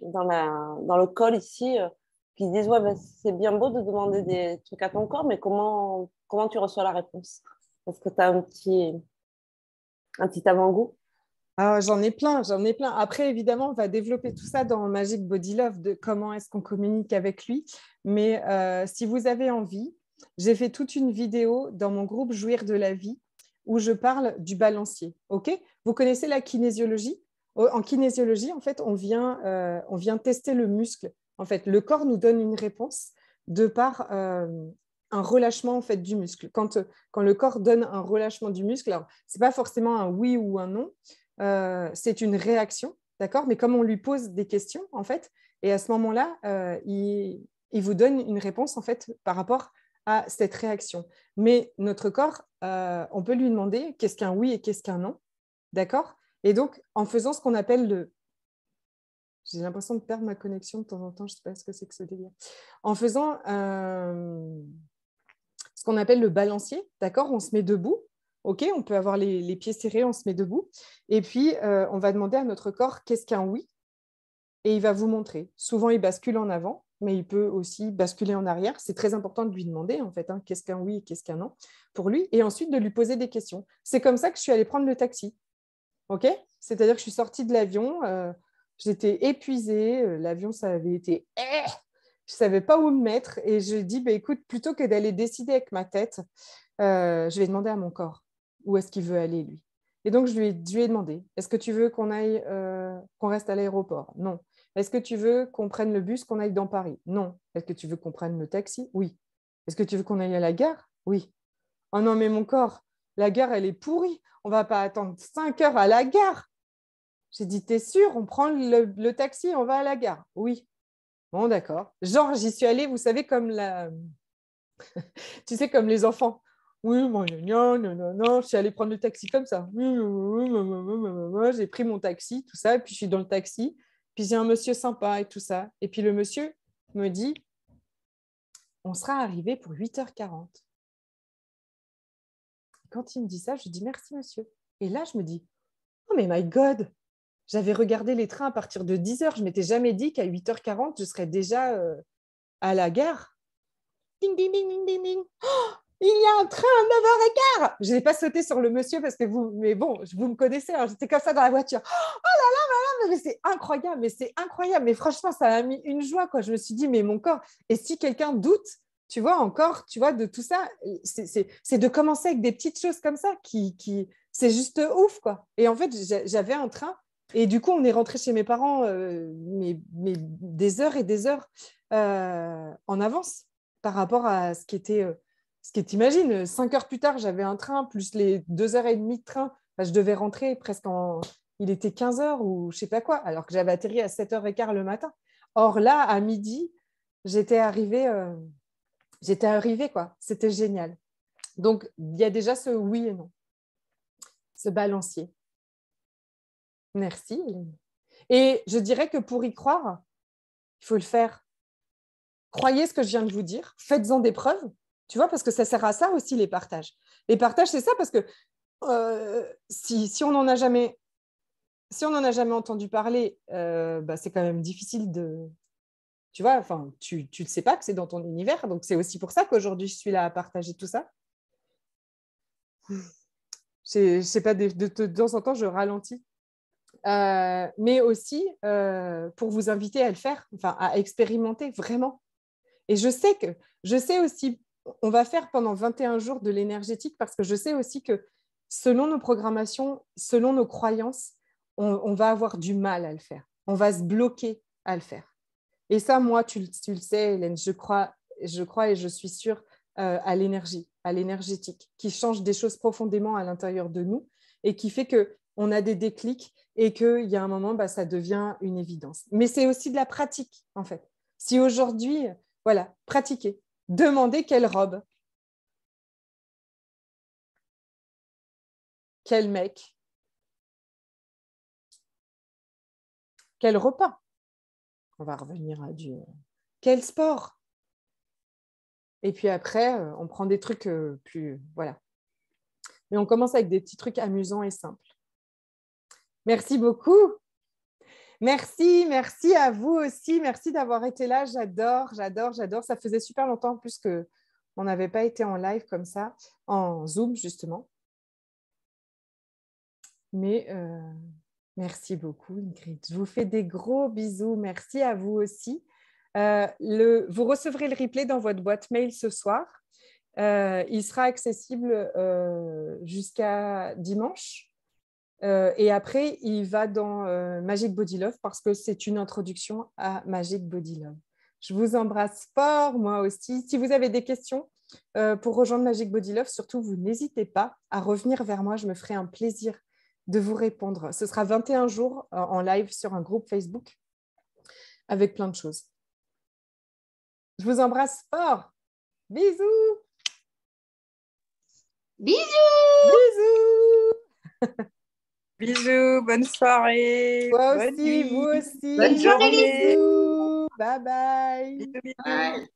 le call ici qui disent ouais, ben, c'est bien beau de demander des trucs à ton corps, mais comment tu reçois la réponse? Est-ce que tu as un petit avant-goût? Ah, j'en ai plein. Après, évidemment, on va développer tout ça dans Magic Body Love, de comment est-ce qu'on communique avec lui. Mais si vous avez envie, j'ai fait toute une vidéo dans mon groupe Jouir de la vie où je parle du balancier. Ok? Vous connaissez la kinésiologie? En kinésiologie, en fait, on vient tester le muscle. En fait, le corps nous donne une réponse de par un relâchement en fait, du muscle. Quand le corps donne un relâchement du muscle, alors, ce n'est pas forcément un oui ou un non, c'est une réaction, d'accord? Mais comme on lui pose des questions, en fait, et à ce moment-là, il vous donne une réponse, en fait, par rapport à cette réaction. Mais notre corps, on peut lui demander qu'est-ce qu'un oui et qu'est-ce qu'un non, d'accord? Et donc, en faisant ce qu'on appelle le... J'ai l'impression de perdre ma connexion de temps en temps, je ne sais pas ce que c'est que ce délire. En faisant ce qu'on appelle le balancier, d'accord? On se met debout. Ok, on peut avoir les pieds serrés, on se met debout. Et puis, on va demander à notre corps qu'est-ce qu'un oui. Et il va vous montrer. Souvent, il bascule en avant, mais il peut aussi basculer en arrière. C'est très important de lui demander, en fait, hein, qu'est-ce qu'un oui et qu'est-ce qu'un non pour lui. Et ensuite, de lui poser des questions. C'est comme ça que je suis allée prendre le taxi. Ok? C'est-à-dire que je suis sortie de l'avion, j'étais épuisée, l'avion, ça avait été... Je ne savais pas où me mettre. Et je dis, bah, écoute, plutôt que d'aller décider avec ma tête, je vais demander à mon corps où est-ce qu'il veut aller, lui. Et donc, je lui ai demandé, est-ce que tu veux qu'on aille, qu'on reste à l'aéroport? Non. Est-ce que tu veux qu'on prenne le bus, qu'on aille dans Paris? Non. Est-ce que tu veux qu'on prenne le taxi? Oui. Est-ce que tu veux qu'on aille à la gare? Oui. Oh non, mais mon corps, la gare, elle est pourrie. On ne va pas attendre 5 heures à la gare. J'ai dit, t'es sûr? On prend le taxi, on va à la gare? Oui. Bon, d'accord. Genre, j'y suis allée, vous savez, comme tu sais, comme les enfants. Oui, non, non, non, non, je suis allée prendre le taxi comme ça. J'ai pris mon taxi, tout ça, et puis je suis dans le taxi, puis j'ai un monsieur sympa et tout ça. Et puis le monsieur me dit, on sera arrivé pour 8h40. Quand il me dit ça, je lui dis merci monsieur. Et là, je me dis, oh mais my God, j'avais regardé les trains à partir de 10h, je ne m'étais jamais dit qu'à 8h40, je serais déjà à la gare. Ding, ding, ding, ding, ding, ding. Oh, il y a un train à 9h15. Je n'ai pas sauté sur le monsieur parce que mais bon, vous me connaissez, hein, j'étais comme ça dans la voiture. Oh là là, mais c'est incroyable, mais franchement, ça m'a mis une joie, quoi. Je me suis dit, mais mon corps, et si quelqu'un doute, tu vois, encore, tu vois, de tout ça, c'est de commencer avec des petites choses comme ça c'est juste ouf, quoi. Et en fait, j'avais un train et du coup, on est rentré chez mes parents mais des heures et des heures en avance par rapport à ce qui était... ce qui t'imagines, 5 heures plus tard, j'avais un train, plus les 2h30 de train. Enfin, je devais rentrer presque en... Il était 15h ou je ne sais pas quoi, alors que j'avais atterri à 7h15 le matin. Or là, à midi, j'étais arrivée, quoi. C'était génial. Donc, il y a déjà ce oui et non, ce balancier. Merci, Hélène. Et je dirais que pour y croire, il faut le faire. Croyez ce que je viens de vous dire, faites-en des preuves, tu vois, parce que ça sert à ça aussi, les partages. Les partages, c'est ça, parce que si on n'en a jamais entendu parler, c'est quand même difficile de... Tu vois, enfin, tu ne sais pas que c'est dans ton univers, donc c'est aussi pour ça qu'aujourd'hui, je suis là à partager tout ça. Je ne sais pas, de temps en temps, je ralentis. Mais aussi pour vous inviter à le faire, enfin, à expérimenter vraiment. Et je sais aussi on va faire pendant 21 jours de l'énergétique parce que je sais aussi que selon nos programmations, selon nos croyances, on va avoir du mal à le faire. On va se bloquer à le faire. Et ça, moi, tu le sais, Hélène, je crois et je suis sûre à l'énergie, à l'énergétique, qui change des choses profondément à l'intérieur de nous et qui fait qu'on a des déclics et qu'il y a un moment, ça devient une évidence. Mais c'est aussi de la pratique, en fait. Si aujourd'hui, voilà, pratiquez. Demandez quelle robe, quel mec, quel repas. On va revenir à du... Quel sport? Et puis après, on prend des trucs plus... Voilà. Mais on commence avec des petits trucs amusants et simples. Merci beaucoup. Merci à vous aussi. Merci d'avoir été là. J'adore. Ça faisait super longtemps en plus qu'on n'avait pas été en live comme ça, en Zoom justement. Mais merci beaucoup, Ingrid. Je vous fais des gros bisous. Merci à vous aussi. Vous recevrez le replay dans votre boîte mail ce soir. Il sera accessible jusqu'à dimanche. Et après, il va dans Magic Body Love parce que c'est une introduction à Magic Body Love. Je vous embrasse fort, moi aussi. Si vous avez des questions pour rejoindre Magic Body Love, surtout, vous n'hésitez pas à revenir vers moi. Je me ferai un plaisir de vous répondre. Ce sera 21 jours en live sur un groupe Facebook avec plein de choses. Je vous embrasse fort. Bisous. Bisous. Bisous. Bisous, bonne soirée. Toi bonne aussi, nuit. vous aussi. Bonne journée, Bisous. Bye bye. Bisous, bisous. Bye.